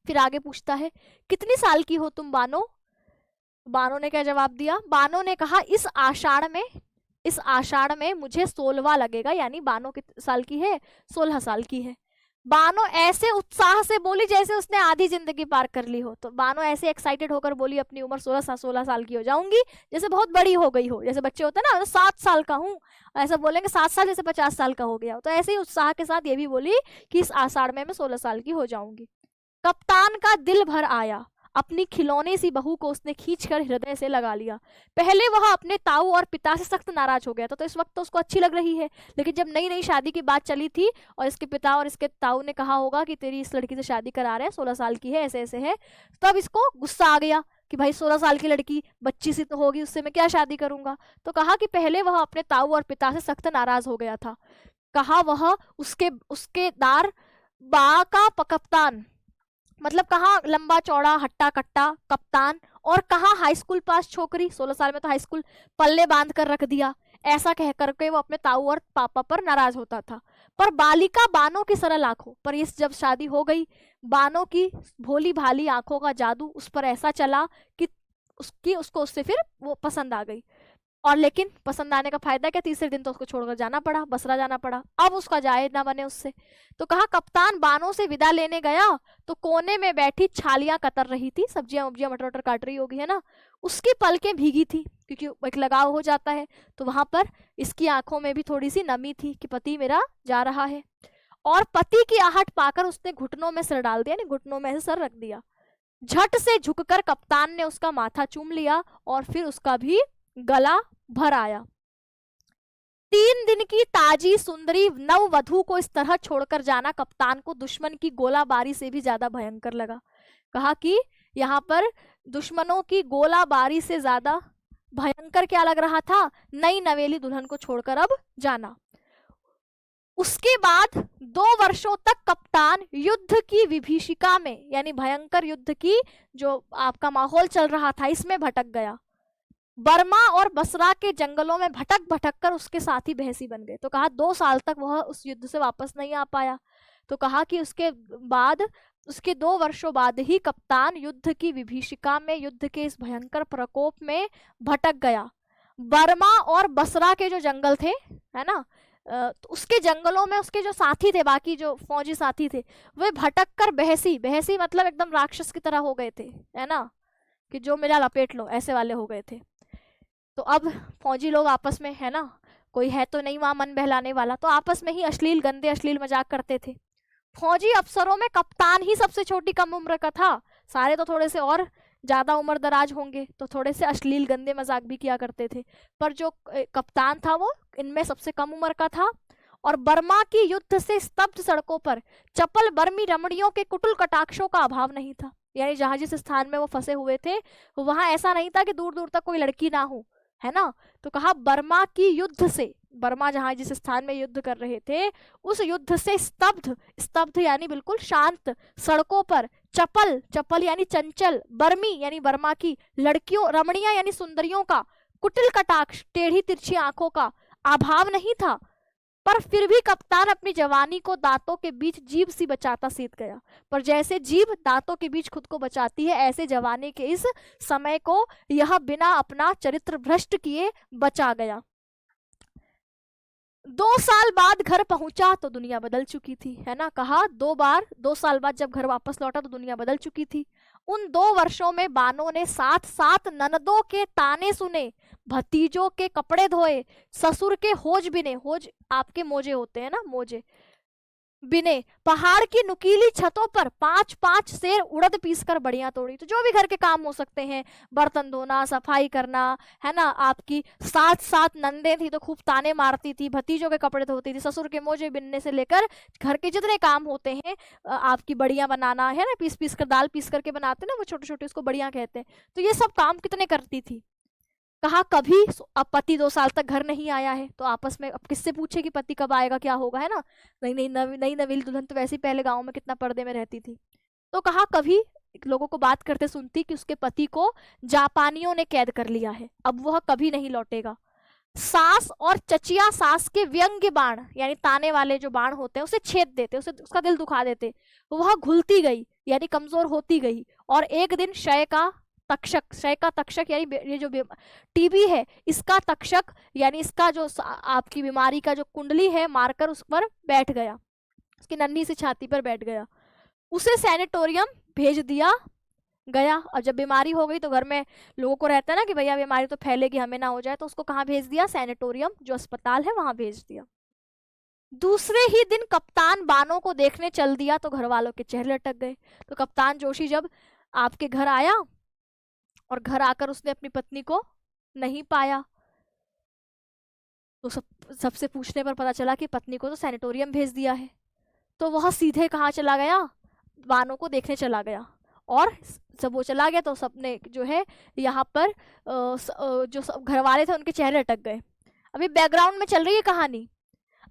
फिर आगे पूछता है, कितनी साल की हो तुम बानो? बानो ने क्या जवाब दिया? बानो ने कहा, इस आषाढ़ में मुझे 16वां लगेगा, यानी बानो कितने साल की है? 16 साल की है। बानो ऐसे उत्साह से बोली जैसे उसने आधी जिंदगी पार कर ली हो। तो बानो ऐसे एक्साइटेड होकर बोली अपनी उम्र 16 साल की हो जाऊंगी, जैसे बहुत बड़ी हो गई हो, जैसे बच्चे होते हैं ना, 7 साल का हूँ, ऐसा बोलेंगे 7 साल जैसे 50 साल का हो गया हो। तो ऐसे ही उत्साह के साथ ये भी बोली कि इस आषाढ़ में मैं 16 साल की हो जाऊंगी। कप्तान का दिल भर आया, अपनी खिलौने सी बहू को उसने खींचकर हृदय से लगा लिया। पहले वह अपने ताऊ और पिता से सख्त नाराज हो गया था, तो इस वक्त तो उसको अच्छी लग रही है, लेकिन जब नई नई शादी की बात चली थी और इसके पिता और इसके ताऊ ने कहा होगा कि तेरी इस लड़की से शादी करा रहे हैं, 16 साल की है, ऐसे ऐसे है, तब इसको गुस्सा आ गया कि भाई 16 साल की लड़की बच्ची सी तो होगी, उससे मैं क्या शादी करूंगा। तो कहा कि पहले वह अपने ताऊ और पिता से सख्त नाराज हो गया था। कहा वह उसके दार बा का कप्तान, मतलब कहाँ लंबा चौड़ा हट्टा कट्टा कप्तान, और कहाँ हाई स्कूल पास छोकरी, 16 साल में तो हाई स्कूल पल्ले बांध कर रख दिया। ऐसा कह करके वो अपने ताऊ और पापा पर नाराज होता था। पर बालिका बानो की सरल आंखों पर, इस जब शादी हो गई, बानो की भोली भाली आंखों का जादू उस पर ऐसा चला कि उसको उससे फिर वो पसंद आ गई। और लेकिन पसंद आने का फायदा क्या, तीसरे दिन तो उसको छोड़कर जाना पड़ा, बसरा जाना पड़ा, अब उसका जाए ना बने उससे। तो कहा कप्तान बानों से विदा लेने गया तो कोने में बैठी छालियां कतर रही थी, सब्जियां वब्जियां मटर वटर काट रही होगी, है ना, उसकी पलकें भीगी थी क्योंकि एक लगाव हो जाता है। तो वहां पर इसकी आंखों में भी थोड़ी सी नमी थी कि पति मेरा जा रहा है। और पति की आहट पाकर उसने घुटनों में सिर डाल दिया, नहीं घुटनों में से सर रख दिया। झट से झुककर कप्तान ने उसका माथा चूम लिया और फिर उसका भी गला भर आया। 3 दिन की ताजी सुंदरी नववधु को इस तरह छोड़कर जाना कप्तान को दुश्मन की गोलाबारी से भी ज्यादा भयंकर लगा। कहा कि यहाँ पर दुश्मनों की गोलाबारी से ज्यादा भयंकर क्या लग रहा था, नई नवेली दुल्हन को छोड़कर अब जाना। उसके बाद 2 वर्षों तक कप्तान युद्ध की विभीषिका में, यानी भयंकर युद्ध की जो आपका माहौल चल रहा था, इसमें भटक गया। बर्मा और बसरा के जंगलों में भटक भटक कर उसके साथी बहसी बन गए। तो कहा 2 साल तक वह उस युद्ध से वापस नहीं आ पाया। तो कहा कि उसके 2 वर्षों बाद ही कप्तान युद्ध की विभीषिका में, युद्ध के इस भयंकर प्रकोप में भटक गया। बर्मा और बसरा के जो जंगल थे, है ना, तो उसके जंगलों में उसके जो साथी थे, बाकी जो फौजी साथी थे, वे भटक कर बहसी बहसी मतलब एकदम राक्षस की तरह हो गए थे, है ना, कि जो मिला लपेट लो, ऐसे वाले हो गए थे। तो अब फौजी लोग आपस में, है ना, कोई है तो नहीं वहां मन बहलाने वाला, तो आपस में ही अश्लील गंदे अश्लील मजाक करते थे। फौजी अफसरों में कप्तान ही सबसे छोटी कम उम्र का था, सारे तो थोड़े से और ज्यादा उम्र दराज होंगे, तो थोड़े से अश्लील गंदे मजाक भी किया करते थे। पर जो कप्तान था वो इनमें सबसे कम उम्र का था। और बर्मा की युद्ध से स्तब्ध सड़कों पर चपल बर्मी रमणियों के कुटिल कटाक्षों का अभाव नहीं था। यानी जहां जिस स्थान में वो फंसे हुए थे वहां ऐसा नहीं था कि दूर दूर तक कोई लड़की ना हो, है ना। तो कहा बर्मा की युद्ध से, बर्मा जहां जिस स्थान में युद्ध कर रहे थे उस युद्ध से स्तब्ध, स्तब्ध यानी बिल्कुल शांत सड़कों पर चपल, चपल यानी चंचल, बर्मी यानी बर्मा की लड़कियों, रमणियां यानी सुंदरियों का कुटिल कटाक्ष, टेढ़ी तिरछी आंखों का अभाव नहीं था। पर फिर भी कप्तान अपनी जवानी को दांतों के बीच जीभ सी बचाता सीत गया। पर जैसे जीभ दांतों के बीच खुद को बचाती है, ऐसे जवानी के इस समय को यह बिना अपना चरित्र भ्रष्ट किए बचा गया। 2 साल बाद घर पहुंचा तो दुनिया बदल चुकी थी, है ना। कहा 2 साल बाद जब घर वापस लौटा तो दुनिया बदल चुकी थी। उन 2 वर्षों में बानों ने 7 ननदों के ताने सुने, भतीजों के कपड़े धोए, ससुर के होज बिने, होज आपके मोजे होते हैं ना, मोजे बिने, पहाड़ की नुकीली छतों पर 5-5 सेर उड़द पीसकर बढ़िया तोड़ी। तो जो भी घर के काम हो सकते हैं, बर्तन धोना, सफाई करना, है ना, आपकी 7 नंदे थी तो खूब ताने मारती थी, भतीजों के कपड़े धोती थी, ससुर के मोजे बिनने से लेकर घर के जितने काम होते हैं, आपकी बढ़िया बनाना, है ना, पीस पीस कर दाल पीस करके बनाते ना वो छोटे छोटे, उसको बढ़िया कहते हैं। तो ये सब काम कितने करती थी। कहा कभी अब पति 2 साल तक घर नहीं आया है तो आपस में अब किससे पूछे कि पति कब आएगा, क्या होगा, है ना। नई नवील दुल्हन तो वैसे ही पहले गांव में कितना पर्दे में रहती थी। तो कहा कभी लोगों को बात करते सुनती कि उसके पति को जापानियों ने कैद कर लिया है, अब वह कभी नहीं लौटेगा। सास और चचिया सास के व्यंग्य बाण यानी ताने वाले जो बाण होते हैं उसे छेद देते, उसे उसका दिल दुखा देते। वह घुलती गई यानी कमजोर होती गई। और एक दिन क्षय का तक्षक यानी ये जो टीबी है इसका तक्षक यानी इसका जो आपकी बीमारी का जो कुंडली है मारकर उस पर बैठ गया। उसकी नन्ही सी छाती पर बैठ गया। उसे सैनिटोरियम भेज दिया गया। और जब बीमारी हो गई तो घर में लोगों को रहता है ना कि भैया बीमारी तो फैलेगी, हमें ना हो जाए, तो उसको कहाँ भेज दिया? सैनिटोरियम, जो अस्पताल है वहां भेज दिया। दूसरे ही दिन कप्तान बानो को देखने चल दिया तो घर वालों के चेहरे लटक गए। तो कप्तान जोशी जब आपके घर आया और घर आकर उसने अपनी पत्नी को नहीं पाया, तो सबसे पूछने पर पता चला कि पत्नी को तो सैनिटोरियम भेज दिया है। तो वह सीधे कहाँ चला गया? बानो को देखने चला गया। और जब वो चला गया तो सबने जो है यहाँ पर जो घर वाले थे उनके चेहरे अटक गए। अभी बैकग्राउंड में चल रही है कहानी।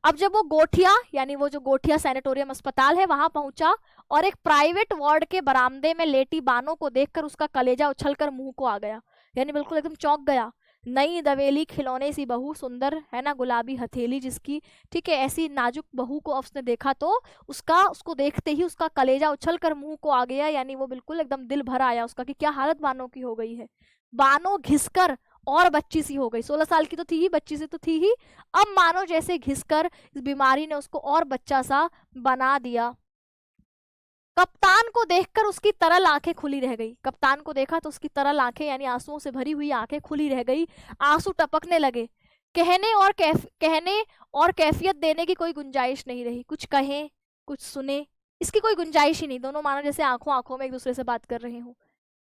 अब जब वो गोठिया, यानी वो जो गोठिया सैनिटोरियम अस्पताल है वहां पहुंचा और एक प्राइवेट वार्ड के बरामदे में लेटी बानो को देखकर उसका कलेजा उछलकर मुंह को आ गया, यानी बिल्कुल एकदम चौंक गया। नई दवेली खिलौने सी बहू, सुंदर है ना, गुलाबी हथेली जिसकी, ठीक है, ऐसी नाजुक बहू को उसने देखा तो उसको देखते ही उसका कलेजा उछलकर मुंह को आ गया, यानी वो बिल्कुल एकदम दिल भर आया उसका कि क्या हालत बानो की हो गई है। बानो घिसकर और बच्ची सी हो गई। 16 साल की तो थी ही, बच्ची सी तो थी ही, अब मानो जैसे घिसकर इस बीमारी ने उसको और बच्चा सा बना दिया। कप्तान को देखकर उसकी तरल आंखें खुली रह गई। कप्तान को देखा तो उसकी तरल आंखें, यानी आंसुओं से भरी हुई आंखें खुली रह गई। आंसू टपकने लगे। कहने और कैफियत देने की कोई गुंजाइश नहीं रही। कुछ कहें, कुछ सुने, इसकी कोई गुंजाइश ही नहीं। दोनों मानो जैसे आंखों आंखों में एक दूसरे से बात कर रहे हो।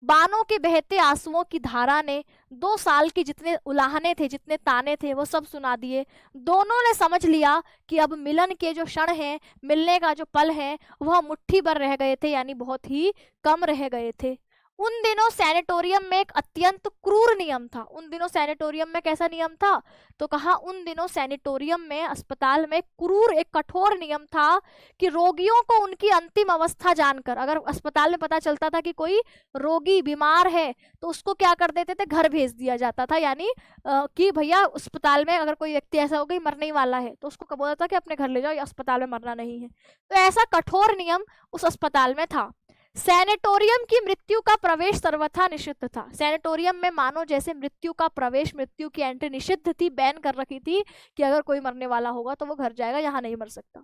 बानों के बहते आंसुओं की धारा ने 2 साल की जितने उलाहने थे, जितने ताने थे, वो सब सुना दिए। दोनों ने समझ लिया कि अब मिलन के जो क्षण हैं, मिलने का जो पल है, वह मुट्ठी भर रह गए थे, यानी बहुत ही कम रह गए थे। उन दिनों सैनिटोरियम में एक अत्यंत क्रूर नियम था। उन दिनों सैनिटोरियम में कैसा नियम था? तो कहा उन दिनों सैनिटोरियम में, अस्पताल में क्रूर, एक कठोर नियम था कि रोगियों को उनकी अंतिम अवस्था जानकर, अगर अस्पताल में पता चलता था कि कोई रोगी बीमार है तो उसको क्या कर देते थे? घर भेज दिया जाता था। यानी कि भैया अस्पताल में अगर कोई व्यक्ति ऐसा हो गई मरने ही वाला है तो उसको बोला था कि अपने घर ले जाओ, ये अस्पताल में मरना नहीं है। तो ऐसा कठोर नियम उस अस्पताल में था। सैनिटोरियम की मृत्यु का प्रवेश सर्वथा निषिद्ध था। सैनिटोरियम में मानो जैसे मृत्यु का प्रवेश, मृत्यु की एंट्री निषिद्ध थी, बैन कर रखी थी कि अगर कोई मरने वाला होगा तो वो घर जाएगा, यहाँ नहीं मर सकता।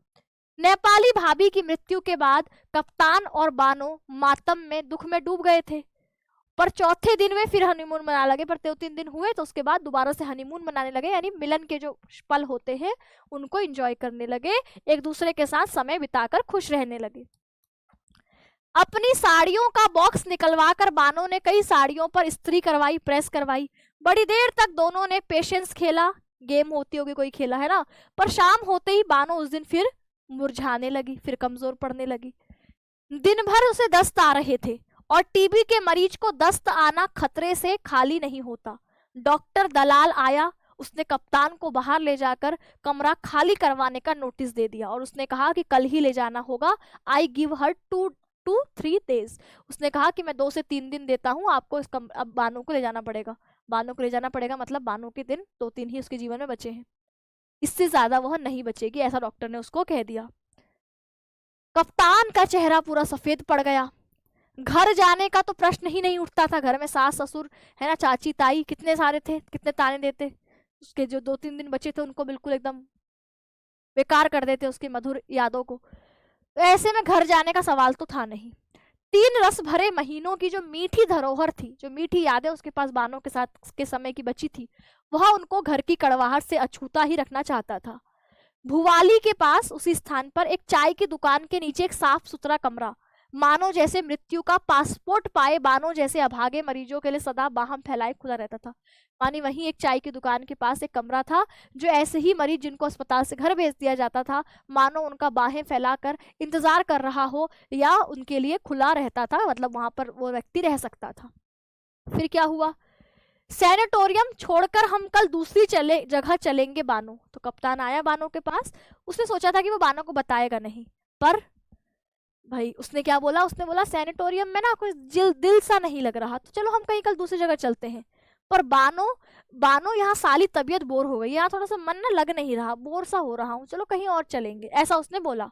नेपाली भाभी की मृत्यु के बाद कप्तान और बानो मातम में, दुख में डूब गए थे। पर चौथे दिन में फिर हनीमून मनाने लगे। पर 2-3 दिन हुए तो उसके बाद दोबारा से हनीमून मनाने लगे, यानी मिलन के जो पल होते हैं उनको एंजॉय करने लगे, एक दूसरे के साथ समय बिताकर खुश रहने लगे। अपनी साड़ियों का बॉक्स निकलवाकर बानो ने कई साड़ियों पर इस्त्री करवाई, प्रेस करवाई। बड़ी देर तक दोनों ने पेशेंस खेला, गेम होती होगी कोई खेला है ना। पर शाम होते ही बानो उस दिन फिर मुरझाने लगी, फिर कमजोर पड़ने लगी। दिन भर उसे दस्त आ रहे थे और टीबी के मरीज को दस्त आना खतरे से खाली नहीं होता। डॉक्टर दलाल आया, उसने कप्तान को बाहर ले जाकर कमरा खाली करवाने का नोटिस दे दिया और उसने कहा कि कल ही ले जाना होगा। I give her 2-3 days। उसने कहा कि मैं 2 से 3 दिन देता हूँ आपको, अब बानो को ले जाना पड़ेगा। बानो को ले जाना पड़ेगा मतलब बानो के दिन 2-3 ही उसके जीवन में बचे हैं, इससे ज्यादा वह नहीं बचेगी, ऐसा डॉक्टर ने उसको कह दिया। कप्तान का चेहरा पूरा सफेद पड़ गया। घर जाने का तो प्रश्न ही नहीं उठता था। घर में सास ससुर है ना, चाची ताई कितने सारे थे, कितने ताने देते। उसके जो 2-3 दिन बचे थे उनको बिल्कुल एकदम बेकार कर देते, उसकी मधुर यादों को। तो ऐसे में घर जाने का सवाल तो था नहीं। 3 रस भरे महीनों की जो मीठी धरोहर थी, जो मीठी यादें उसके पास बानो के साथ के समय की बची थी, वह उनको घर की कड़वाहट से अछूता ही रखना चाहता था। भुवाली के पास उसी स्थान पर एक चाय की दुकान के नीचे एक साफ सुथरा कमरा, मानो जैसे मृत्यु का पासपोर्ट पाए बानो जैसे अभागे मरीजों के लिए सदा बाहम फैलाए खुला रहता था। मानी वहीं एक चाय की दुकान के पास एक कमरा था जो ऐसे ही मरीज जिनको अस्पताल से घर भेज दिया जाता था, मानो उनका बाहें फैलाकर इंतजार कर रहा हो या उनके लिए खुला रहता था, मतलब वहां पर वो व्यक्ति रह सकता था। फिर क्या हुआ? सैनिटोरियम छोड़कर हम कल दूसरी जगह चलेंगे बानो। तो कप्तान आया बानो के पास। उसने सोचा था कि वो बानो को बताएगा नहीं, पर भाई उसने क्या बोला? उसने बोला सैनिटोरियम में ना कोई दिल सा नहीं लग रहा, तो चलो हम कहीं कल दूसरी जगह चलते हैं। पर बानो यहाँ साली तबीयत बोर हो गई, यहाँ थोड़ा सा मन ना लग नहीं रहा, बोर सा हो रहा हूँ, चलो कहीं और चलेंगे, ऐसा उसने बोला।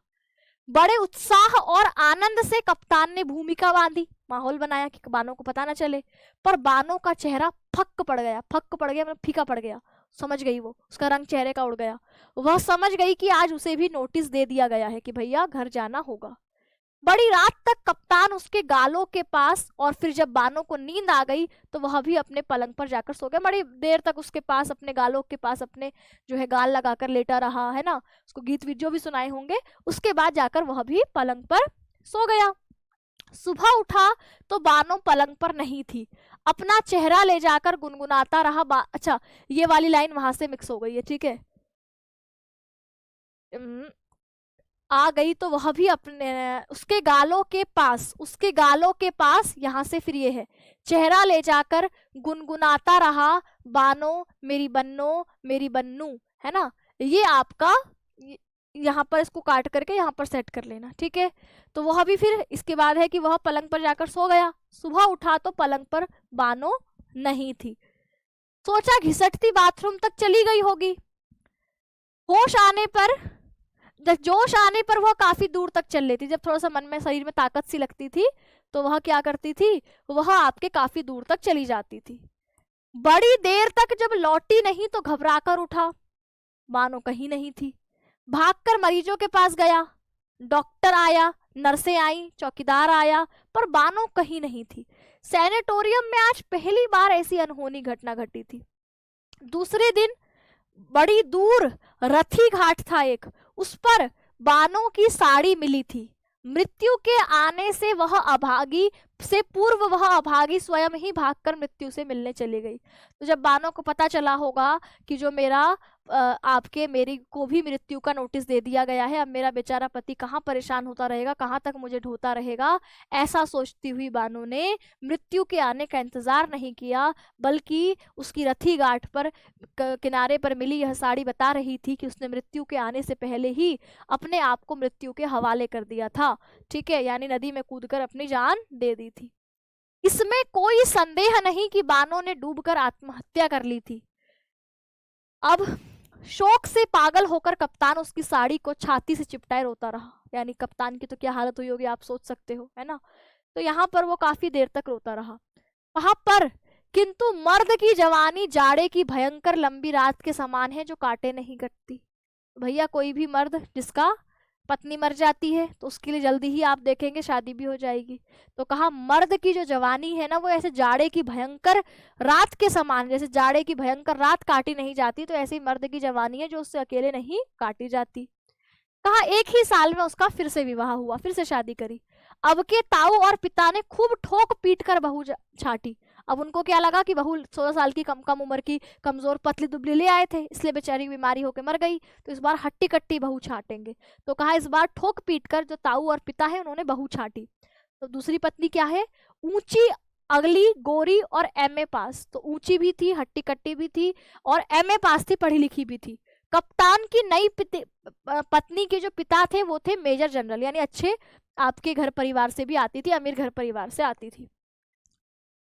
बड़े उत्साह और आनंद से कप्तान ने भूमिका बांधी, माहौल बनाया कि बानो को पता ना चले। पर बानो का चेहरा फक्क पड़ गया, मतलब फीका पड़ गया। समझ गई वो, उसका रंग चेहरे का उड़ गया। वह समझ गई कि आज उसे भी नोटिस दे दिया गया है कि भैया घर जाना होगा। बड़ी रात तक कप्तान उसके गालों के पास, और फिर जब बानो को नींद आ गई तो वह भी अपने पलंग पर जाकर सो गया। बड़ी देर तक उसके पास, अपने गालों के पास अपने जो है गाल लगाकर लेटा रहा है ना, उसको गीत वीत जो भी सुनाए होंगे, उसके बाद जाकर वह भी पलंग पर सो गया। सुबह उठा तो बानो पलंग पर नहीं थी। अपना चेहरा ले जाकर गुनगुनाता रहा। अच्छा, ये वाली लाइन वहां से मिक्स हो गई है, ठीक है। आ गई तो वह भी अपने उसके गालों के पास यहाँ से फिर ये है, चेहरा ले जाकर गुनगुनाता रहा, बानो मेरी बन्नो मेरी बन्नू, है ना। ये आपका यहाँ पर इसको काट करके यहाँ पर सेट कर लेना, ठीक है। तो वह भी फिर इसके बाद है कि वह पलंग पर जाकर सो गया। सुबह उठा तो पलंग पर बानो नहीं थी। सोचा घिसटती बाथरूम तक चली गई होगी। होश आने पर, जब जोश आने पर वह काफी दूर तक चल लेती। जब थोड़ा सा मन में, शरीर में ताकत सी लगती थी तो वह क्या करती थी, वह आपके काफी दूर तक चली जाती थी। बड़ी देर तक जब लौटी नहीं तो घबराकर उठा, बानो कहीं नहीं थी। भागकर मरीजों के पास गया, डॉक्टर आया, नर्सें आई, चौकीदार आया, पर बानो कहीं नहीं थी। सैनिटोरियम में आज पहली बार ऐसी अनहोनी घटना घटी थी। दूसरे दिन बड़ी दूर रथी घाट था एक, उस पर बानो की साड़ी मिली थी। मृत्यु के आने से वह अभागी से पूर्व वह अभागी स्वयं ही भागकर मृत्यु से मिलने चली गई। तो जब बानो को पता चला होगा कि जो मेरी को भी मृत्यु का नोटिस दे दिया गया है, अब मेरा बेचारा पति कहाँ परेशान होता रहेगा, कहाँ तक मुझे ढोता रहेगा, ऐसा सोचती हुई बानो ने मृत्यु के आने का इंतजार नहीं किया, बल्कि उसकी रथी घाट पर किनारे पर मिली यह साड़ी बता रही थी कि उसने मृत्यु के आने से पहले ही अपने आप को मृत्यु के हवाले कर दिया था, ठीक है, यानी नदी में कूदकर अपनी जान दे दी थी। इसमें कोई संदेह नहीं कि बानो ने डूबकर आत्महत्या कर ली थी। अब शोक से पागल होकर कप्तान उसकी साड़ी को छाती से चिपटाए रोता रहा। यानी कप्तान की तो क्या हालत हुई होगी आप सोच सकते हो, है ना। तो यहाँ पर वो काफी देर तक रोता रहा वहां पर। किंतु मर्द की जवानी जाड़े की भयंकर लंबी रात के समान है जो काटे नहीं कटती। भैया कोई भी मर्द जिसका पत्नी मर जाती है तो उसके लिए जल्दी ही आप देखेंगे शादी भी हो जाएगी। तो कहा मर्द की जो जवानी है ना, वो ऐसे जाड़े की भयंकर रात के समान, जैसे जाड़े की भयंकर रात काटी नहीं जाती, तो ऐसे ही मर्द की जवानी है जो उससे अकेले नहीं काटी जाती। कहा एक ही साल में उसका फिर से विवाह हुआ, फिर से शादी करी। अब के ताऊ और पिता ने खूब ठोक पीट कर बहू छाटी। अब उनको क्या लगा कि बहू 16 साल की कम उम्र की कमजोर पतली दुबली ले आए थे, इसलिए बेचारी बीमारी होकर मर गई, तो इस बार हट्टी कट्टी बहू छाटेंगे। तो कहा इस बार ठोक पीट कर जो ताऊ और पिता है उन्होंने बहू छाटी। तो दूसरी पत्नी क्या है, ऊंची अगली गोरी और एमए पास। तो ऊंची भी थी, हट्टी कट्टी भी थी और एमए पास थी, पढ़ी लिखी भी थी। कप्तान की नई पत्नी के जो पिता थे वो थे मेजर जनरल, यानी अच्छे आपके घर परिवार से भी आती थी, अमीर घर परिवार से आती थी।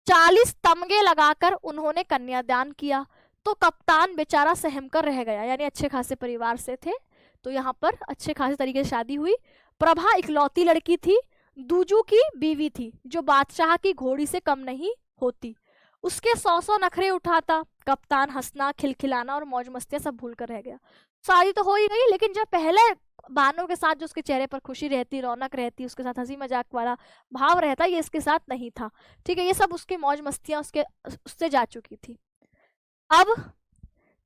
40 तमगे लगाकर उन्होंने कन्यादान किया। तो कप्तान बेचारा सहम कर रह गया, यानी अच्छे खासे परिवार से थे, तो यहाँ पर अच्छे खासे तरीके से शादी हुई। प्रभा इकलौती लड़की थी, दूजू की बीवी थी, जो बादशाह की घोड़ी से कम नहीं होती। उसके 100 नखरे उठाता कप्तान, हंसना खिलखिलाना और मौज मस्तियां सब भूल कर रह गया। शादी तो हो ही गई, लेकिन जब पहले बानो के साथ जो उसके चेहरे पर खुशी रहती, रौनक रहती, उसके साथ हंसी मजाक वाला भाव रहता, ये इसके साथ नहीं था, ठीक है। ये सब उसकी मौज मस्तियां उससे जा चुकी थी। अब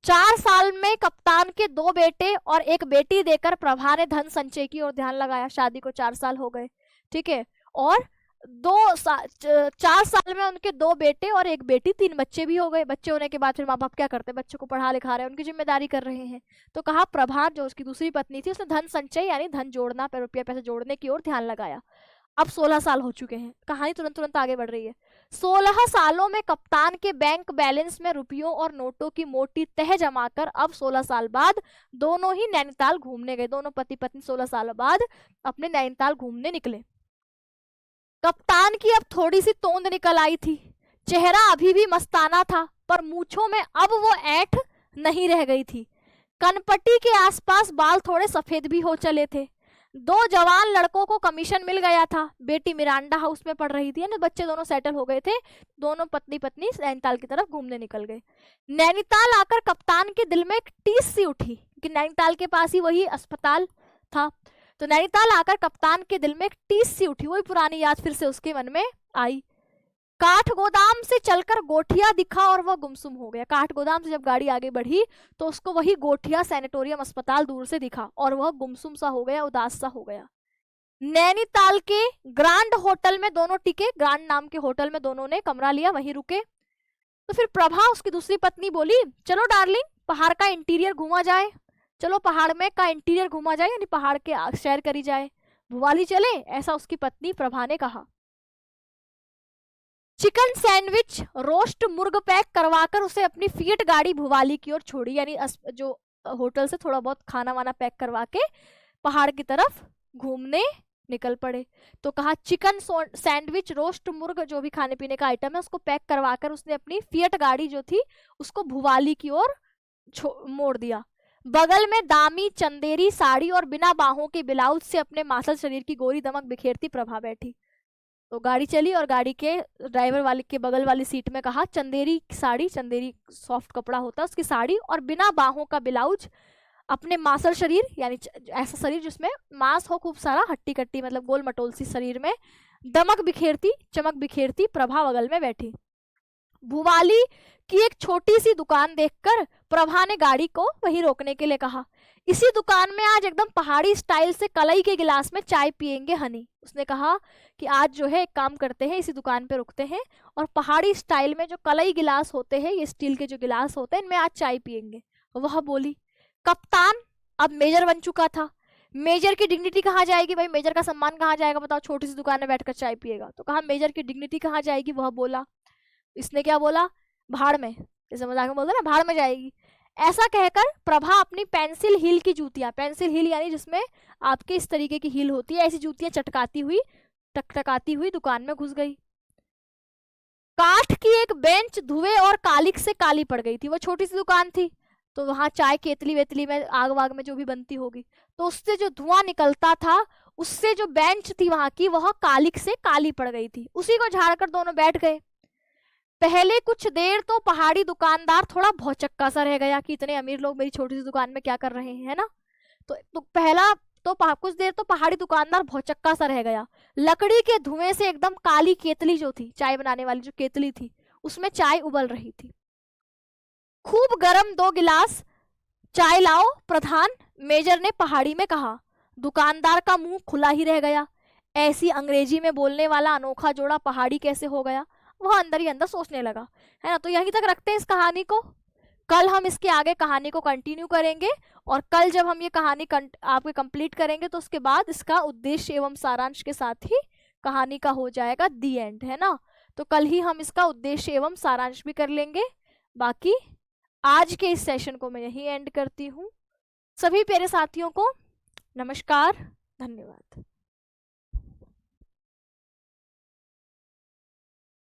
4 साल में कप्तान के 2 बेटे और 1 बेटी देकर प्रभा ने धन संचय की ओर ध्यान लगाया। शादी को 4 साल हो गए, ठीक है, और 4 साल में उनके 2 बेटे और 1 बेटी, 3 बच्चे भी हो गए। बच्चे होने के बाद फिर माँ बाप क्या करते हैं, बच्चों को पढ़ा लिखा रहे हैं, उनकी जिम्मेदारी कर रहे हैं। तो कहा प्रभा जो उसकी दूसरी पत्नी थी, उसने धन संचय यानी धन जोड़ना, रुपया पैसे जोड़ने की ओर ध्यान लगाया। अब 16 साल हो चुके हैं, कहानी तुरंत तुरंत आगे बढ़ रही है। 16 सालों में कप्तान के बैंक बैलेंस में रुपयों और नोटों की मोटी तह जमाकर अब 16 साल बाद दोनों ही नैनीताल घूमने गए। दोनों पति पत्नी 16 साल बाद अपने नैनीताल घूमने निकले। कप्तान की अब थोड़ी सी तोंद निकल आई थी, चेहरा अभी भी मस्ताना था, पर मूछों में अब वो ऐंठ नहीं रह गई थी। कनपट्टी के आसपास बाल थोड़े सफेद भी हो चले थे। 2 जवान लड़कों को कमीशन मिल गया था। बेटी मिरांडा हाउस में पढ़ रही थी, यानी बच्चे दोनों सेटल हो गए थे। दोनों पत्नी पत्नी नैनीताल की तरफ घूमने निकल गए। नैनीताल आकर कप्तान के दिल में एक टीस सी उठी कि नैनीताल के पास ही वही अस्पताल था। तो नैनीताल आकर कप्तान के दिल में एक टीस सी उठी, वही पुरानी याद फिर से उसके मन में आई। काठ गोदाम से चलकर गोठिया दिखा और वह गुमसुम हो गया। काठ गोदाम से जब गाड़ी आगे बढ़ी तो उसको वही गोठिया सैनिटोरियम अस्पताल दूर से दिखा और वह गुमसुम सा हो गया, उदास सा हो गया। नैनीताल के ग्रांड होटल में दोनों टिके। ग्रांड नाम के होटल में दोनों ने कमरा लिया, वहीं रुके। तो फिर प्रभा, उसकी दूसरी पत्नी, बोली, चलो डार्लिंग, पहाड़ का इंटीरियर घूमा जाए। चलो पहाड़ में का इंटीरियर घूमा जाए, यानी पहाड़ के सैर करी जाए, भुवाली चले, ऐसा उसकी पत्नी प्रभा ने कहा। चिकन सैंडविच, रोस्ट मुर्ग पैक करवाकर उसे अपनी फिएट गाड़ी भुवाली की ओर छोड़ी, यानी जो होटल से थोड़ा बहुत खाना वाना पैक करवा के पहाड़ की तरफ घूमने निकल पड़े। तो कहा चिकन सैंडविच, रोस्ट मुर्ग, जो भी खाने पीने का आइटम है उसको पैक करवाकर उसने अपनी फिएट गाड़ी जो थी उसको भुवाली की ओर मोड़ दिया। बगल में दामी चंदेरी साड़ी और बिना बाहों के ब्लाउज से अपने मासल शरीर की गोरी दमक बिखेरती प्रभा बैठी। तो गाड़ी चली और गाड़ी के ड्राइवर वाले के बगल वाली सीट में कहा, चंदेरी साड़ी, चंदेरी सॉफ्ट कपड़ा होता है उसकी साड़ी और बिना बाहों का ब्लाउज, अपने मासल शरीर, यानी ऐसा शरीर जिसमें मांस हो खूब सारा, हट्टी कट्टी मतलब गोल मटोल सी शरीर में, दमक बिखेरती, चमक बिखेरती प्रभा बगल में बैठी। भुवाली की एक छोटी सी दुकान देखकर प्रभा ने गाड़ी को वहीं रोकने के लिए कहा, इसी दुकान में आज एकदम पहाड़ी स्टाइल से कलई के गिलास में चाय पियेंगे हनी। उसने कहा कि आज जो है एक काम करते हैं, इसी दुकान पे रुकते हैं और पहाड़ी स्टाइल में जो कलई गिलास होते हैं, ये स्टील के जो गिलास होते हैं, इनमें आज चाय पियेंगे। वह बोली, कप्तान अब मेजर बन चुका था, मेजर की डिग्निटी कहाँ जाएगी भाई, मेजर का सम्मान कहाँ जाएगा, बताओ, छोटी सी दुकान में बैठकर चाय पिएगा। तो कहा मेजर की डिग्निटी कहाँ जाएगी। वह बोला, इसने क्या बोला, भाड़ में, जैसे मजाक में बोलते ना, भाड़ में जाएगी। ऐसा कहकर प्रभा अपनी पेंसिल हील की जूतियां, पेंसिल हील यानी जिसमें आपके इस तरीके की हील होती है, ऐसी जूतियां चटकाती हुई टकटकाती हुई दुकान में घुस गई। काठ की एक बेंच धुएं और कालिक से काली पड़ गई थी। वो छोटी सी दुकान थी तो वहां चाय केतली वेतली में, आग वाग में जो भी बनती होगी, तो उससे जो धुआं निकलता था, उससे जो बेंच थी वहां की, वह कालिक से काली पड़ गई थी। उसी को झाड़कर दोनों बैठ गए। पहले कुछ देर तो पहाड़ी दुकानदार थोड़ा भौचक्का सा रह गया कि इतने अमीर लोग मेरी छोटी सी दुकान में क्या कर रहे हैं, है ना। तो पहला तो कुछ देर तो पहाड़ी दुकानदार भौचक्का सा रह गया। लकड़ी के धुएं से एकदम काली केतली जो थी, चाय बनाने वाली जो केतली थी, उसमें चाय उबल रही थी। खूब गरम 2 गिलास चाय लाओ प्रधान, मेजर ने पहाड़ी में कहा। दुकानदार का मुंह खुला ही रह गया। ऐसी अंग्रेजी में बोलने वाला अनोखा जोड़ा पहाड़ी कैसे हो गया, वह अंदर ही अंदर सोचने लगा, है ना। तो यहीं तक रखते हैं इस कहानी को। कल हम इसके आगे कहानी को कंटिन्यू करेंगे और कल जब हम ये कहानी आपके कंप्लीट करेंगे तो उसके बाद इसका उद्देश्य एवं सारांश के साथ ही कहानी का हो जाएगा दी एंड, है ना। तो कल ही हम इसका उद्देश्य एवं सारांश भी कर लेंगे। बाकी आज के इस सेशन को मैं यहीं एंड करती हूँ। सभी प्यारे साथियों को नमस्कार, धन्यवाद।